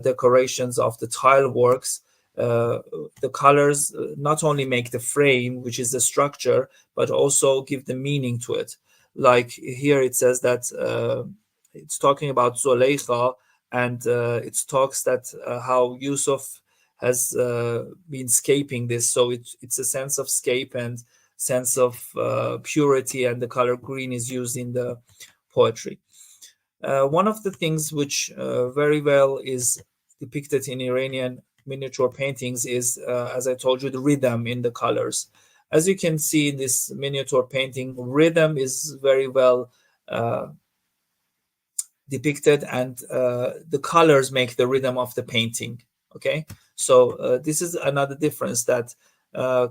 decorations of the tile works. The colors not only make the frame, which is the structure, but also give the meaning to it. Like here, it says that it's talking about Zuleika, and it talks that how Yusuf has been scaping this. So it's a sense of scape and sense of purity, and the color green is used in the poetry. One of the things which very well is depicted in Iranian miniature paintings is, as I told you, the rhythm in the colors. As you can see in this miniature painting, rhythm is very well depicted, and the colors make the rhythm of the painting. Okay, so this is another difference, that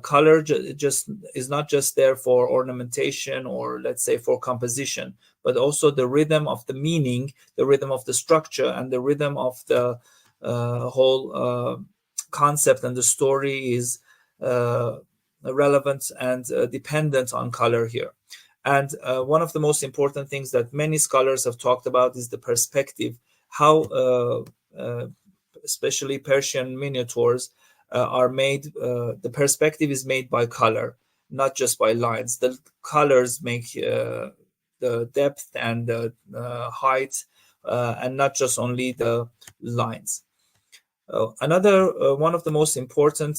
color just is not just there for ornamentation, or let's say for composition, but also the rhythm of the meaning, the rhythm of the structure, and the rhythm of the whole concept and the story is relevant and dependent on color here. And one of the most important things that many scholars have talked about is the perspective, how especially Persian miniatures, are made. The perspective is made by color, not just by lines. The colors make the depth and the height, and not just only the lines. Another one of the most important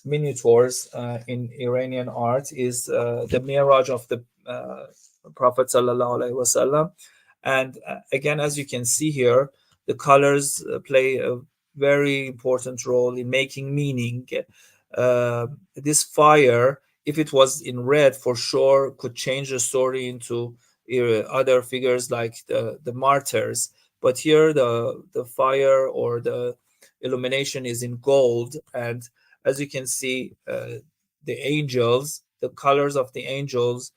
miniatures in Iranian art is the Miraj of the Prophet sallallahu alaihi wasallam. And again, as you can see here, the colors play a very important role in making meaning. This fire, if it was in red, for sure could change the story into other figures like the martyrs. But here, the fire or the illumination is in gold, and as you can see, the angels, the colors of the angels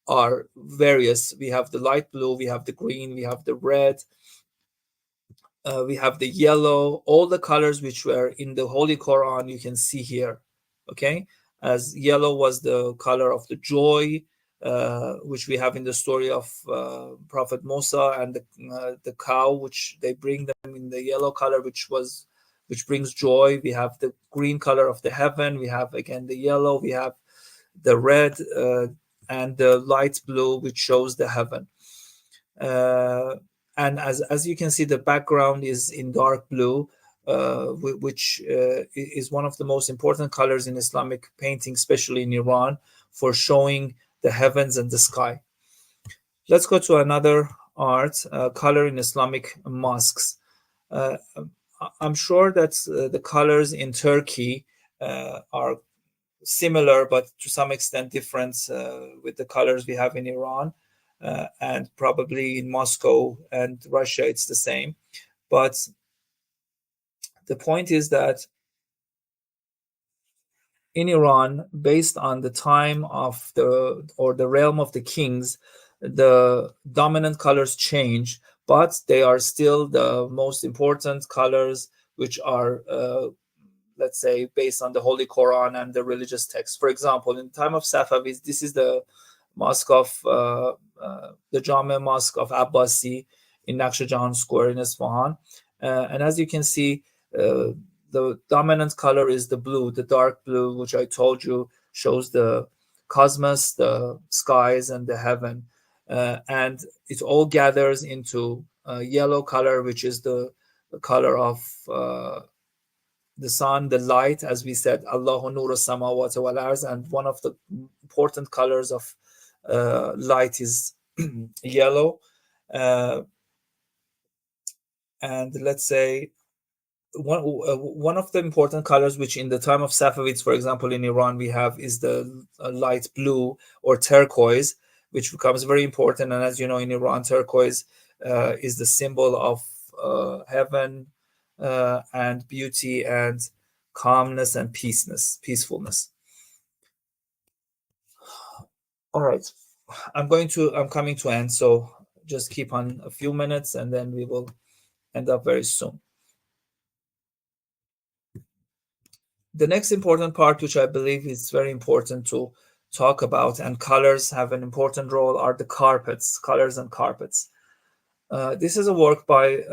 are various. We have the light blue, we have the green, we have the red, we have the yellow. All the colors which were in the Holy Quran you can see here. Okay, as yellow was the color of the joy, which we have in the story of Prophet Musa, and the cow which they bring them in the yellow color, which brings joy. We have the green color of the heaven. We have again the yellow. We have the red and the light blue, which shows the heaven. And as you can see, the background is in dark blue, which is one of the most important colors in Islamic painting, especially in Iran, for showing the heavens and the sky. Let's go to another art, color in Islamic mosques. I'm sure that the colors in Turkey are similar, but to some extent different with the colors we have in Iran. And probably in Moscow and Russia, it's the same. But the point is that in Iran, based on the time of the realm of the kings, the dominant colors change, but they are still the most important colors, which are let's say based on the Holy Quran and the religious text. For example, in the time of Safavids, this is the mosque of the Jame Mosque of Abbasi in Naqsh Jahan Square in Isfahan. And as you can see, the dominant color is the blue, the dark blue, which I told you shows the cosmos, the skies, and the heaven. And it all gathers into a yellow color, which is the color of the sun, the light, as we said, Allahu Nur Samawati wal Arz, and one of the important colors of light is yellow. And let's say one of the important colors, which in the time of Safavids, for example, in Iran, we have is the light blue or turquoise, which becomes very important. And as you know, in Iran, turquoise is the symbol of heaven and beauty and calmness and peacefulness. All right, I'm coming to end, so just keep on a few minutes, and then we will end up very soon. The next important part, which I believe is very important to talk about, and colors have an important role, are the carpets, colors and carpets. This is a work by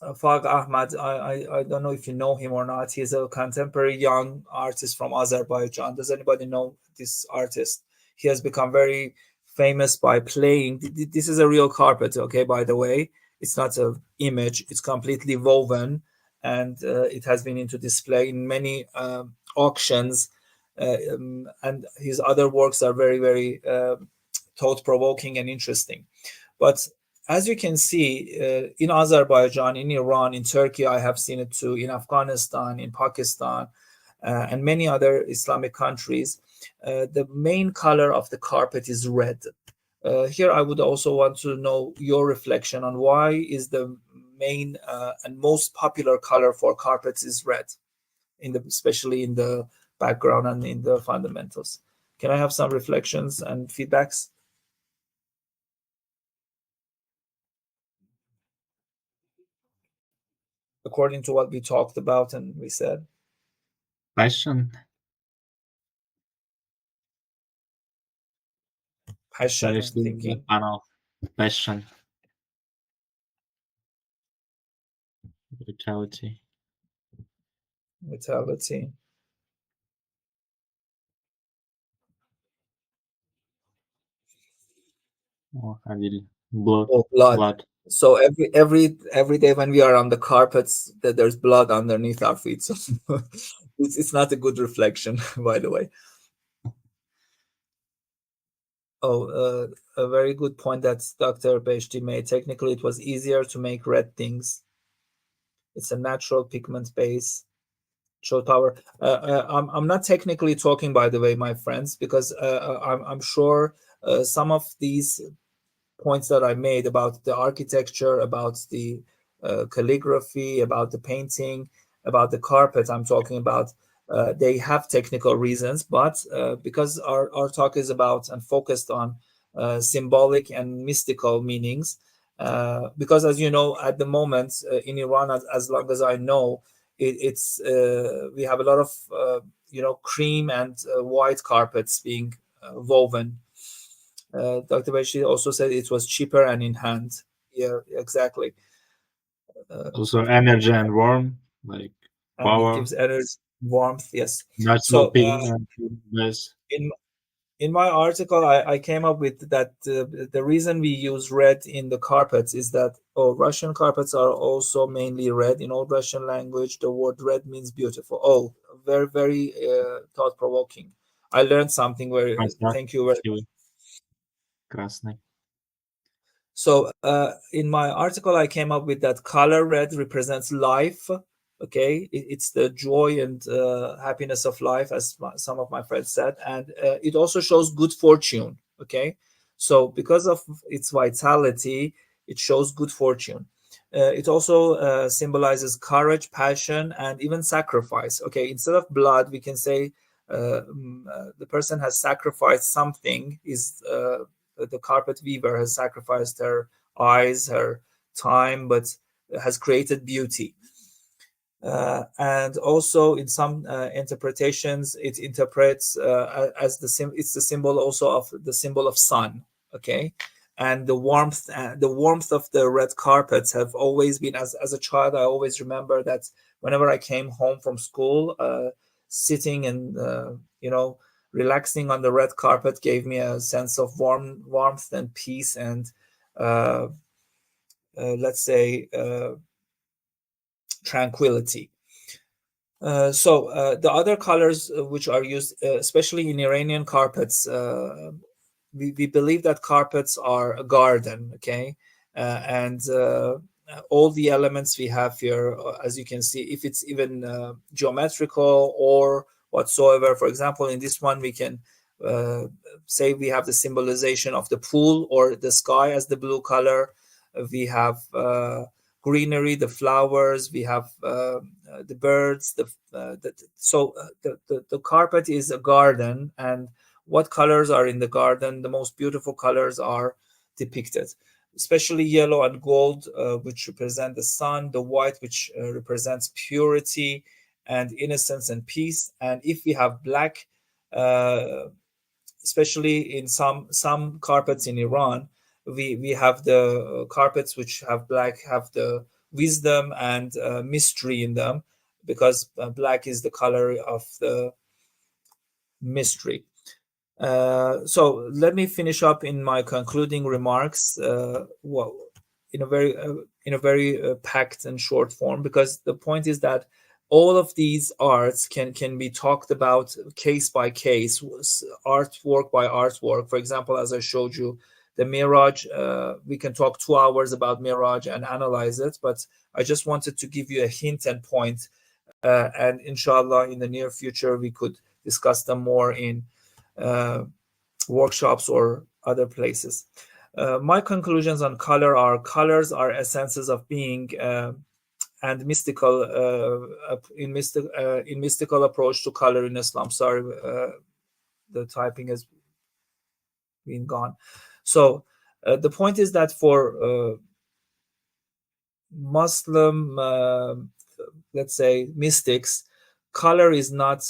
Fag Ahmad. I don't know if you know him or not. He's a contemporary young artist from Azerbaijan. Does anybody know this artist? He has become very famous by playing. This is a real carpet, okay, by the way. It's not an image. It's completely woven, and it has been into display in many auctions. And his other works are very, very thought-provoking and interesting. But as you can see, in Azerbaijan, in Iran, in Turkey, I have seen it too, in Afghanistan, in Pakistan, and many other Islamic countries, the main color of the carpet is red. Here, I would also want to know your reflection on why is the main and most popular color for carpets is red, especially in the background and in the fundamentals. Can I have some reflections and feedbacks? According to what we talked about and we said. Passion. Passion There and is the thinking. panel. Passion. Vitality. Vitality. Or Adil. Blood. Oh, blood. Blood. So every day when we are on the carpets, that there's blood underneath our feet. So it's not a good reflection, by the way. Oh, a very good point that Dr. Ph.D. made. Technically, it was easier to make red things. It's a natural pigment base. Show tower. I'm not technically talking, by the way, my friends, because I'm sure some of these points that I made about the architecture, about the calligraphy, about the painting, about the carpet I'm talking about, they have technical reasons, but because our talk is about and focused on symbolic and mystical meanings, because as you know, at the moment in Iran, as long as I know, it's we have a lot of cream and white carpets being woven. Dr. Bashir also said it was cheaper and in hand. Yeah, exactly. Also energy and warm, like And it power. gives energy, warmth. Yes. Natural So pigment base. in in my article, I came up with that the reason we use red in the carpets is that Russian carpets are also mainly red. In old Russian language, the word red means beautiful. Oh, very, very thought provoking. I learned something very. Thank you very much. Красный. So in my article, I came up with that color red represents life. Okay, it's the joy and happiness of life, as some of my friends said, and it also shows good fortune. Okay, so because of its vitality, it shows good fortune. It also symbolizes courage, passion, and even sacrifice. Okay, instead of blood, we can say the person has sacrificed something. Is the carpet weaver has sacrificed her eyes, her time, but has created beauty. And also, in some interpretations, it interprets as it's the symbol also of the symbol of sun. Okay, and the warmth of the red carpets have always been. As a child, I always remember that whenever I came home from school, sitting and relaxing on the red carpet gave me a sense of warmth and peace and let's say tranquility. So the other colors which are used, especially in Iranian carpets, we believe that carpets are a garden, okay, and all the elements we have here, as you can see, if it's even geometrical or whatsoever. For example, in this one, we can uh, say we have the symbolization of the pool or the sky as the blue color. We have greenery, the flowers. We have the birds. The carpet is a garden, and what colors are in the garden? The most beautiful colors are depicted, especially yellow and gold, which represent the sun, the white, which represents purity and innocence and peace. And if we have black, uh, especially in some carpets in Iran, we have the carpets which have black, have the wisdom and mystery in them, because black is the color of the mystery. So let me finish up in my concluding remarks. Well, in a very packed and short form, because the point is that all of these arts can be talked about case by case, artwork by artwork. For example, as I showed you, the Miraj, we can talk 2 hours about Miraj and analyze it, but I just wanted to give you a hint and point, and inshallah, in the near future, we could discuss them more in uh, workshops or other places. My conclusions on colors are essences of being, and mystical in mystical approach to color in Islam. Sorry, the typing has been gone. So the point is that for Muslim, let's say, mystics, color is not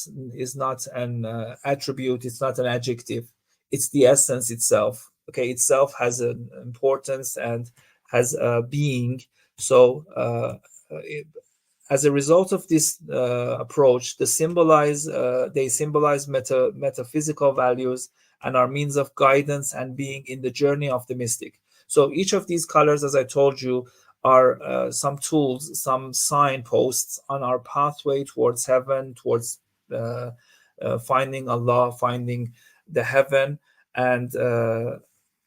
an attribute. It's not an adjective. It's the essence itself. Okay, itself has an importance and has a being. So as a result of this approach, they symbolize metaphysical values and are means of guidance and being in the journey of the mystic. So each of these colors, as I told you, are some tools, some signposts on our pathway towards heaven, towards finding Allah, finding the heaven, and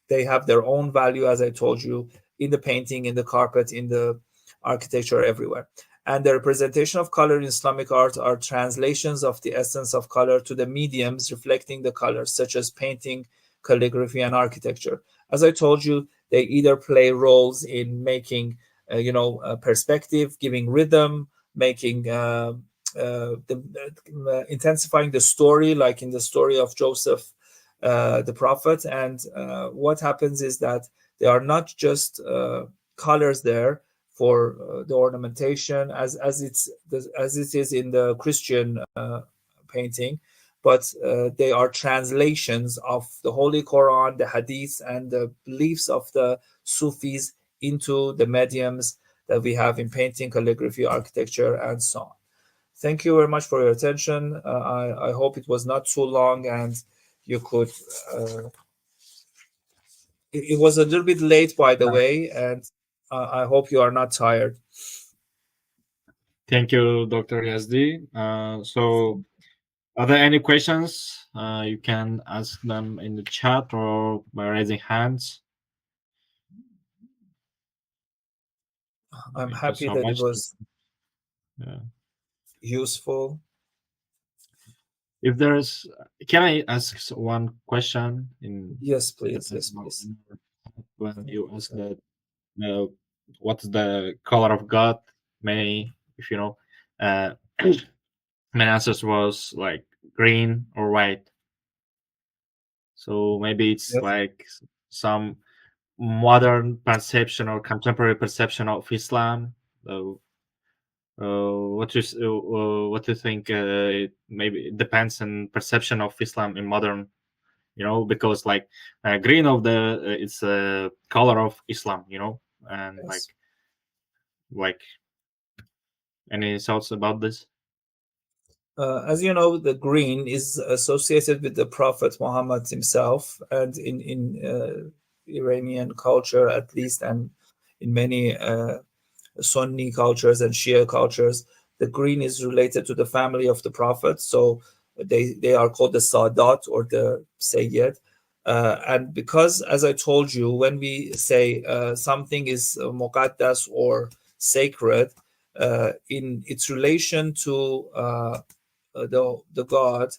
they have their own value, as I told you, in the painting, in the carpet, in the architecture, everywhere. And the representation of color in Islamic art are translations of the essence of color to the mediums reflecting the colors, such as painting, calligraphy, and architecture. As I told you, they either play roles in making, perspective, giving rhythm, making intensifying the story, like in the story of Joseph, the prophet. And what happens is that they are not just colors there for the ornamentation, as it is in the Christian painting, but they are translations of the Holy Quran, the Hadith, and the beliefs of the Sufis into the mediums that we have in painting, calligraphy, architecture, and so on. Thank you very much for your attention. I hope it was not too long and you could. It was a little bit late, by the way, and I hope you are not tired. Thank you, Dr. Yazdi. So, are there any questions? You can ask them in the chat or by raising hands. I'm Thank you happy so that it much. was Yeah. useful. If there's, can I ask one question? Yes, It please. depends Yes, about please. when you ask that. What's the color of God? Many, if you know, uh, many answers was like green or white. So maybe it's Yes. like some modern perception or contemporary perception of Islam. So, what do you think? Maybe it depends on perception of Islam in modern. Because like green of the it's a color of Islam. And Yes. like any thoughts about this? As you know, the green is associated with the Prophet Muhammad himself, and in Iranian culture, at least, and in many Sunni cultures and Shia cultures, the green is related to the family of the Prophet. So they are called the Sadat or the Sayyid. And because, as I told you, when we say something is muqaddas or sacred, in its relation to the God,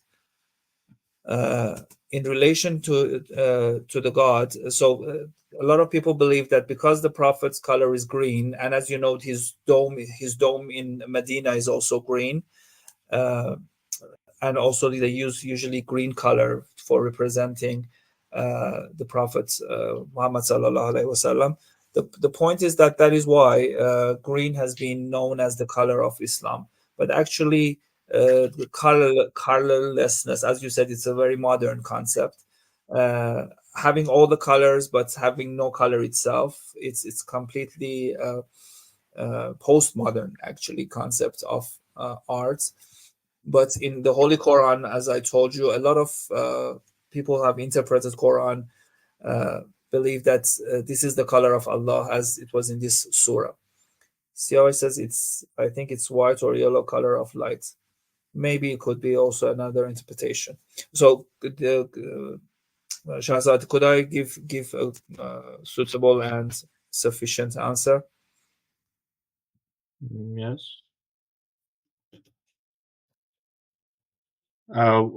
uh, in relation to the God. So a lot of people believe that because the Prophet's color is green, and as you know, his dome in Medina is also green, uh, and also they use usually green color for representing the Prophet Muhammad sallallahu alaihi wasallam. The point is that is why green has been known as the color of Islam, but actually the colorlessness, as you said, it's a very modern concept. Having all the colors but having no color itself, it's completely postmodern actually concept of art. But in the Holy Quran, as I told you, a lot of people have interpreted Quran, uh, believe that this is the color of Allah as it was in this surah. See how it says I think it's white or yellow color of light. Maybe it could be also another interpretation. So Shahzad, could I give a suitable and sufficient answer? Yes.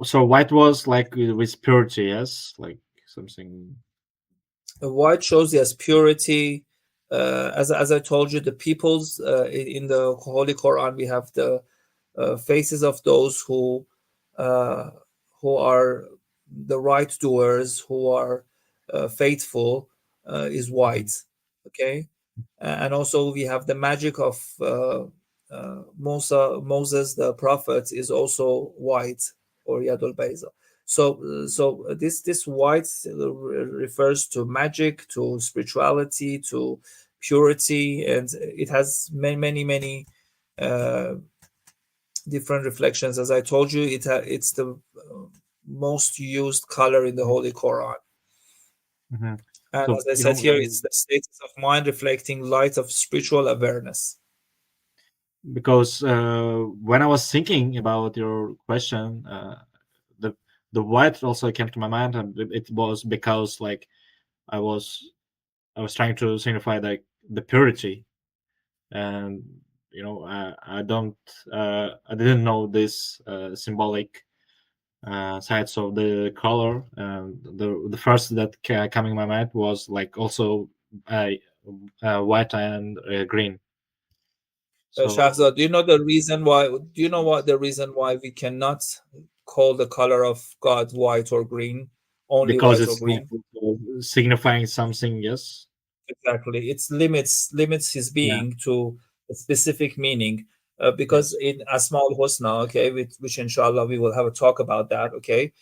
So white was like with purity, yes, like something. White shows, yes, purity. As I told you, the peoples in the Holy Quran, we have the faces of those uh, who are the right doers, who are faithful, is white. Okay, and also we have the magic of Moses, the prophet, is also white or Yadul Bayza. So this white refers to magic, to spirituality, to purity, and it has many different reflections. As I told you, it's the most used color in the Holy Quran. Mhm. And So as I said here, it's the status of mind reflecting light of spiritual awareness. because when I was thinking about your question, the the white also came to my mind, and it was because like I was I was trying to signify like the purity, and I didn't know this symbolic sides of the color. And the first that coming in my mind was like also uh, white and green. So Shahzad, do you know the reason why? Do you know what the reason why we cannot call the color of God white or green? Only because white or it's like green? signifying something, yes. Exactly. It limits his Yeah. being to a specific meaning. Because Yes. in Asma al Husna, okay, which inshallah we will have a talk about that, okay.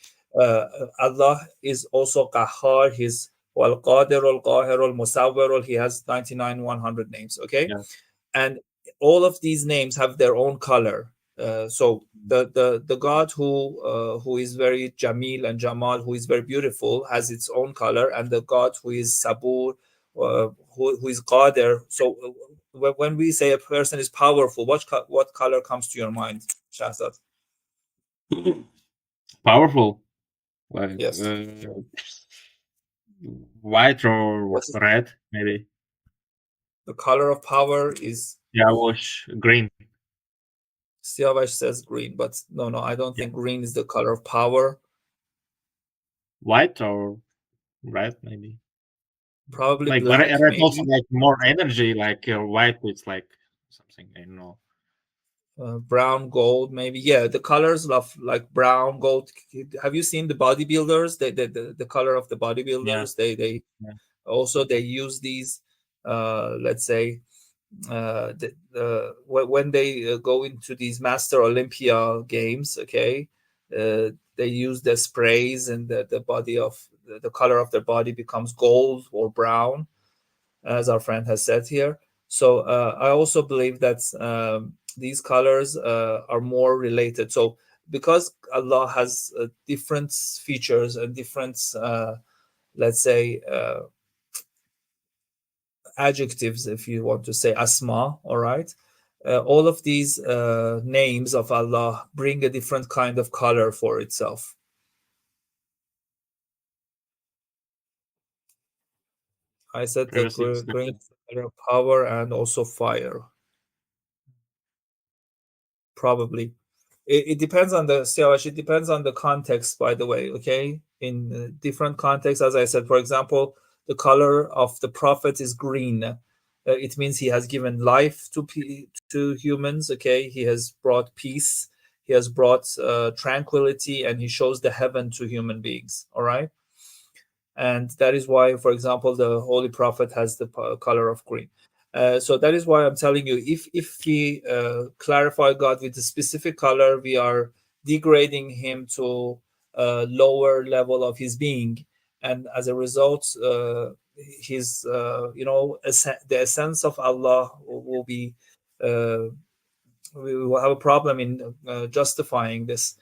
Allah is also Qahhar, he's Wal Qadir al Qahir al Musawwir, he has 99 100 names, okay, Yeah. and all of these names have their own color. So the god who is very Jamil and Jamal, who is very beautiful, has its own color, and the god who is Sabur, who is Qadir. So when we say a person is powerful, what color comes to your mind, Shahzad? Powerful, like Yes. white or What is red, maybe. the color of power? Is Yeah, wash green. Siavash says green, but no, I don't Yeah, think green is the color of power. white or red, maybe. Probably Like black, red also maybe. like more energy. Like white, it's like something I don't know. Brown, gold, maybe. Yeah, the colors of like brown, gold. Have you seen the bodybuilders? The color of the Yeah, bodybuilders. They yeah, also they use these. Let's say when they go into these Master Olympia games. Okay, they use the sprays, and the body of the color of their body becomes gold or brown, as our friend has said here. So I also believe that these colors are more related. So because Allah has different features and different, let's say, adjectives, if you want to say asma, all right. All of these names of Allah bring a different kind of color for itself. I said the interesting green discussion. is the color of power and also fire, probably. It depends on the Siavash, it depends on the context, by the way, okay? In different contexts, as I said, for example, the color of the prophet is green. It means he has given life to humans, okay? He has brought peace, he has brought tranquility, and he shows the heaven to human beings, all right? And that is why, for example, the Holy Prophet has the color of green. So that is why I'm telling you, if we clarify God with a specific color, we are degrading him to a lower level of his being, and as a result, his the essence of Allah will be. We will have a problem in justifying this.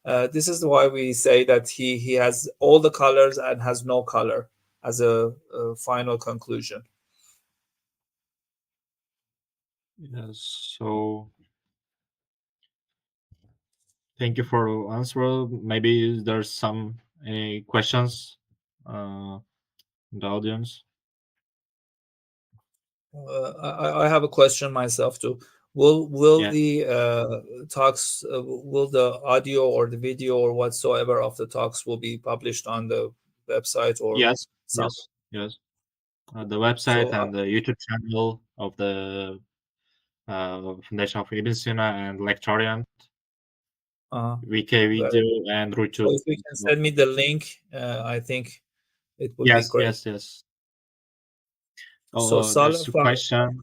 This is why we say that he has all the colors and has no color as a final conclusion. Yes. So thank you for the answer. Maybe there's some any questions in the audience. I have a question myself too. Will Yeah. the talks, will the audio or the video or whatsoever of the talks will be published on the website or Yes. some? Yes. Yes. The website So and the YouTube channel of the Foundation of Ibn Sina and Lectorian, uh, VK well, video, and so YouTube. if you can send me the link, I think it would be Yes. great. Yes. Yes. So Oh, there's a question.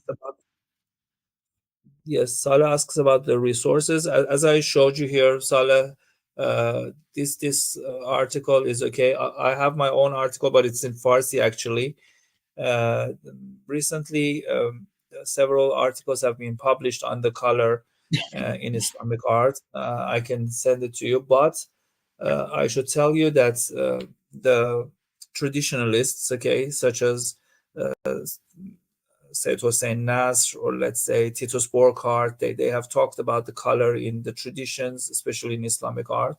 Yes, Salah asks about the resources. As I showed you here, Salah, this article is okay. I have my own article, but it's in Farsi actually. Uh, Recently, several articles have been published on the color in Islamic art. I can send it to you, but I should tell you that the traditionalists, okay, such as say it was Saint Nasr, or let's say Titus Burckhardt, they have talked about the color in the traditions, especially in Islamic art,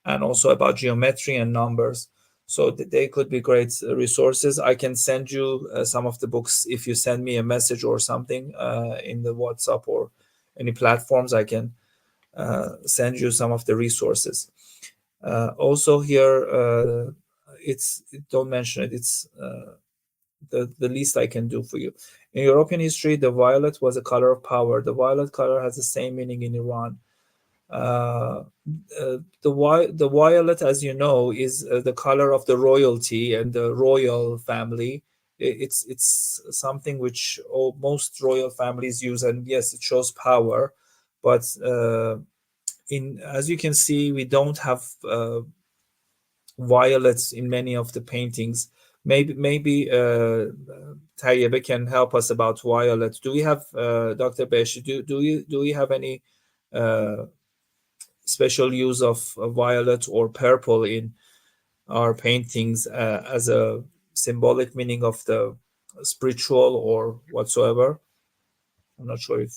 and also about geometry and numbers. So they could be great resources. I can send you some of the books if you send me a message or something in the WhatsApp or any platforms. I can send you some of the resources. Also here, don't mention it. It's the least I can do for you. In European history, the violet was a color of power. The violet color has the same meaning in Iran. The violet, as you know, is the color of the royalty and the royal family. It's something which most royal families use, and yes, it shows power. But in as you can see, we don't have violets in many of the paintings. Maybe Tayyebe can help us about violet. Do we have Dr. Besh? Do we have any special use of violet or purple in our paintings as a symbolic meaning of the spiritual or whatsoever? I'm not sure if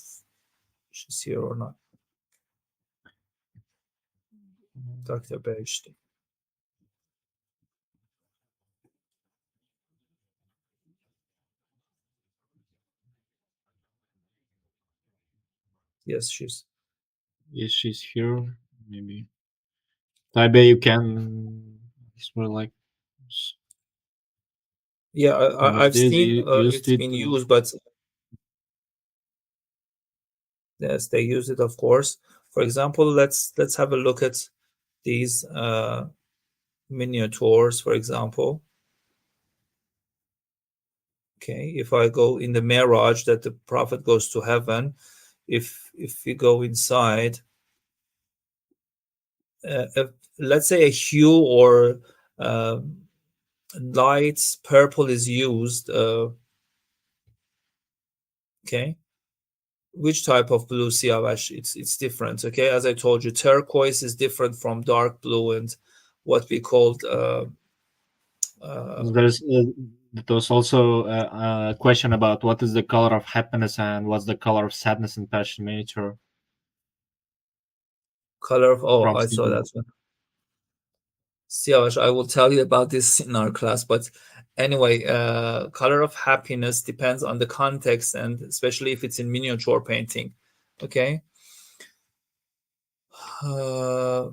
she's here or not. Dr. Besh. Yes, she's. Yes, she's here. Maybe Taipei, you can. It's more like Yeah, some of I've these seen you used it's it. been used, but yes, they use it, of course. For example, let's have a look at these miniatures, for example. Okay, if I go in the Miraj, that the Prophet goes to heaven, if we go inside, let's say a hue or uh, light purple is used. Okay, which type of blue Siavash? It's different. Okay, as I told you, turquoise is different from dark blue and what we called. There's there was also a question about what is the color of happiness and what's the color of sadness in Persian miniature Color of, oh, from I saw Stephen. that one. Siavash, I will tell you about this in our class, but anyway, color of happiness depends on the context, and especially if it's in miniature painting. Okay. uh,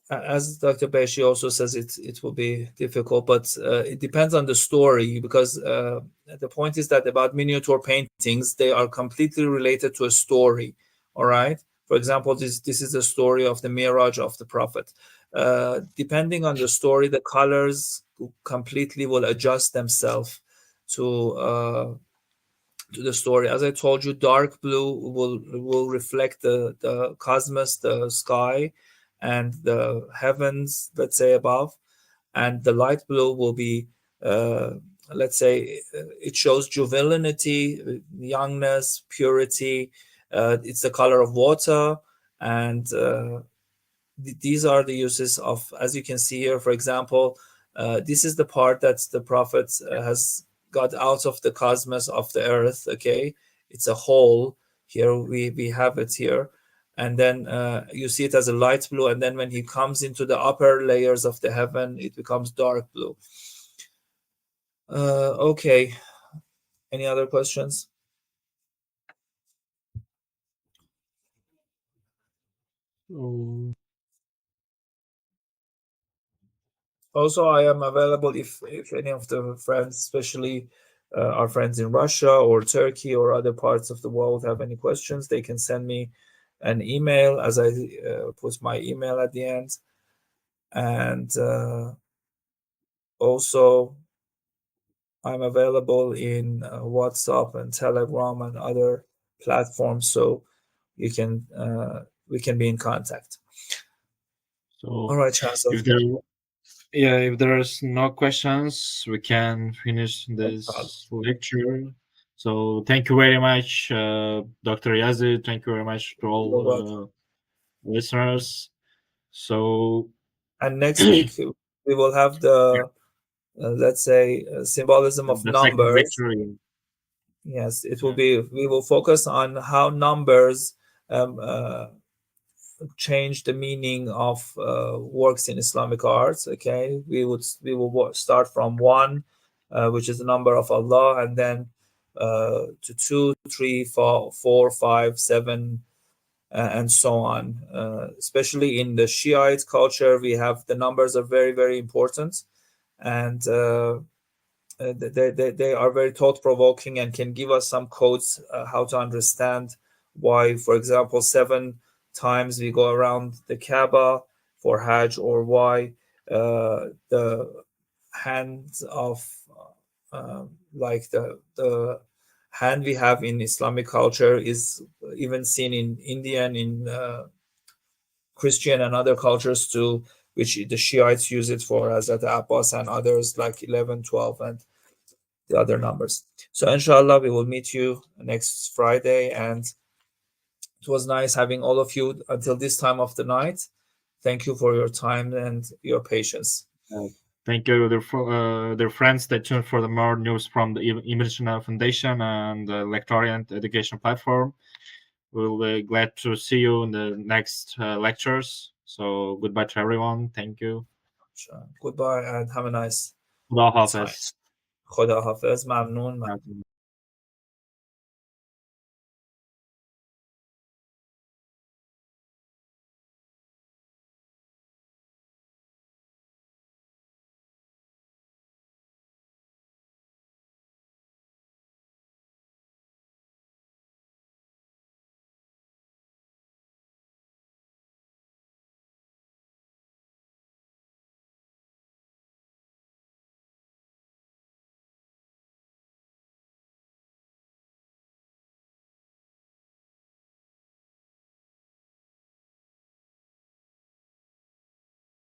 as Dr. Beshi also says, it will be difficult, but it depends on the story, because the point is that about miniature paintings, they are completely related to a story. All right. For example, this is the story of the Miraj of the Prophet. Depending on the story, the colors completely will adjust themselves to the story. As I told you, dark blue will reflect the cosmos, the sky, and the heavens, let's say above, and the light blue will be, uh, let's say, it shows juvenility, youngness, purity. It's the color of water, and these are the uses of, as you can see here, for example, this is the part that the prophet has got out of the cosmos of the earth. Okay, it's a hole here. We have it here, and then you see it as a light blue, and then when he comes into the upper layers of the heaven, it becomes dark blue. Okay, any other questions? Oh, Also, I am available if any of the friends, especially our friends in Russia or Turkey or other parts of the world, have any questions, they can send me an email, as I put my email at the end. And also, I'm available in WhatsApp and Telegram and other platforms, so you can we can be in contact. so All right, Chancellor. if there Yeah, if there's no questions, we can finish Inshallah. this lecture. So thank you very much, Dr. Yazdi. Thank you very much to You're welcome. all listeners. So And next week we will have the let's say symbolism of the second numbers. lecture, Yes, it will yeah, be. We will focus on how numbers um, uh, change the meaning of works in Islamic art. Okay, we will start from one, which is the number of Allah, and then to two, three, four, four, five, seven, and so on. Especially in the Shiite culture, we have the numbers are very very important, and they are very thought provoking and can give us some codes how to understand why, for example, 7 times we go around the Kaaba for Hajj, or why the hands of like the hand we have in Islamic culture is even seen in Indian, in Christian and other cultures too, which the Shiites use it for, as at Abbas and others like 11, 12, and the other numbers. So inshallah, we will meet you next Friday, and it was nice having all of you until this time of the night. Thank you for your time and your patience. thank you, their friends. Stay tuned for the more news from the Immersion Foundation and the Lectorian Education Platform. We'll be glad to see you in the next lectures. So goodbye to everyone. Thank you. Goodbye and have a nice Allah time. Hafiz. خدا حافظ. ممنون.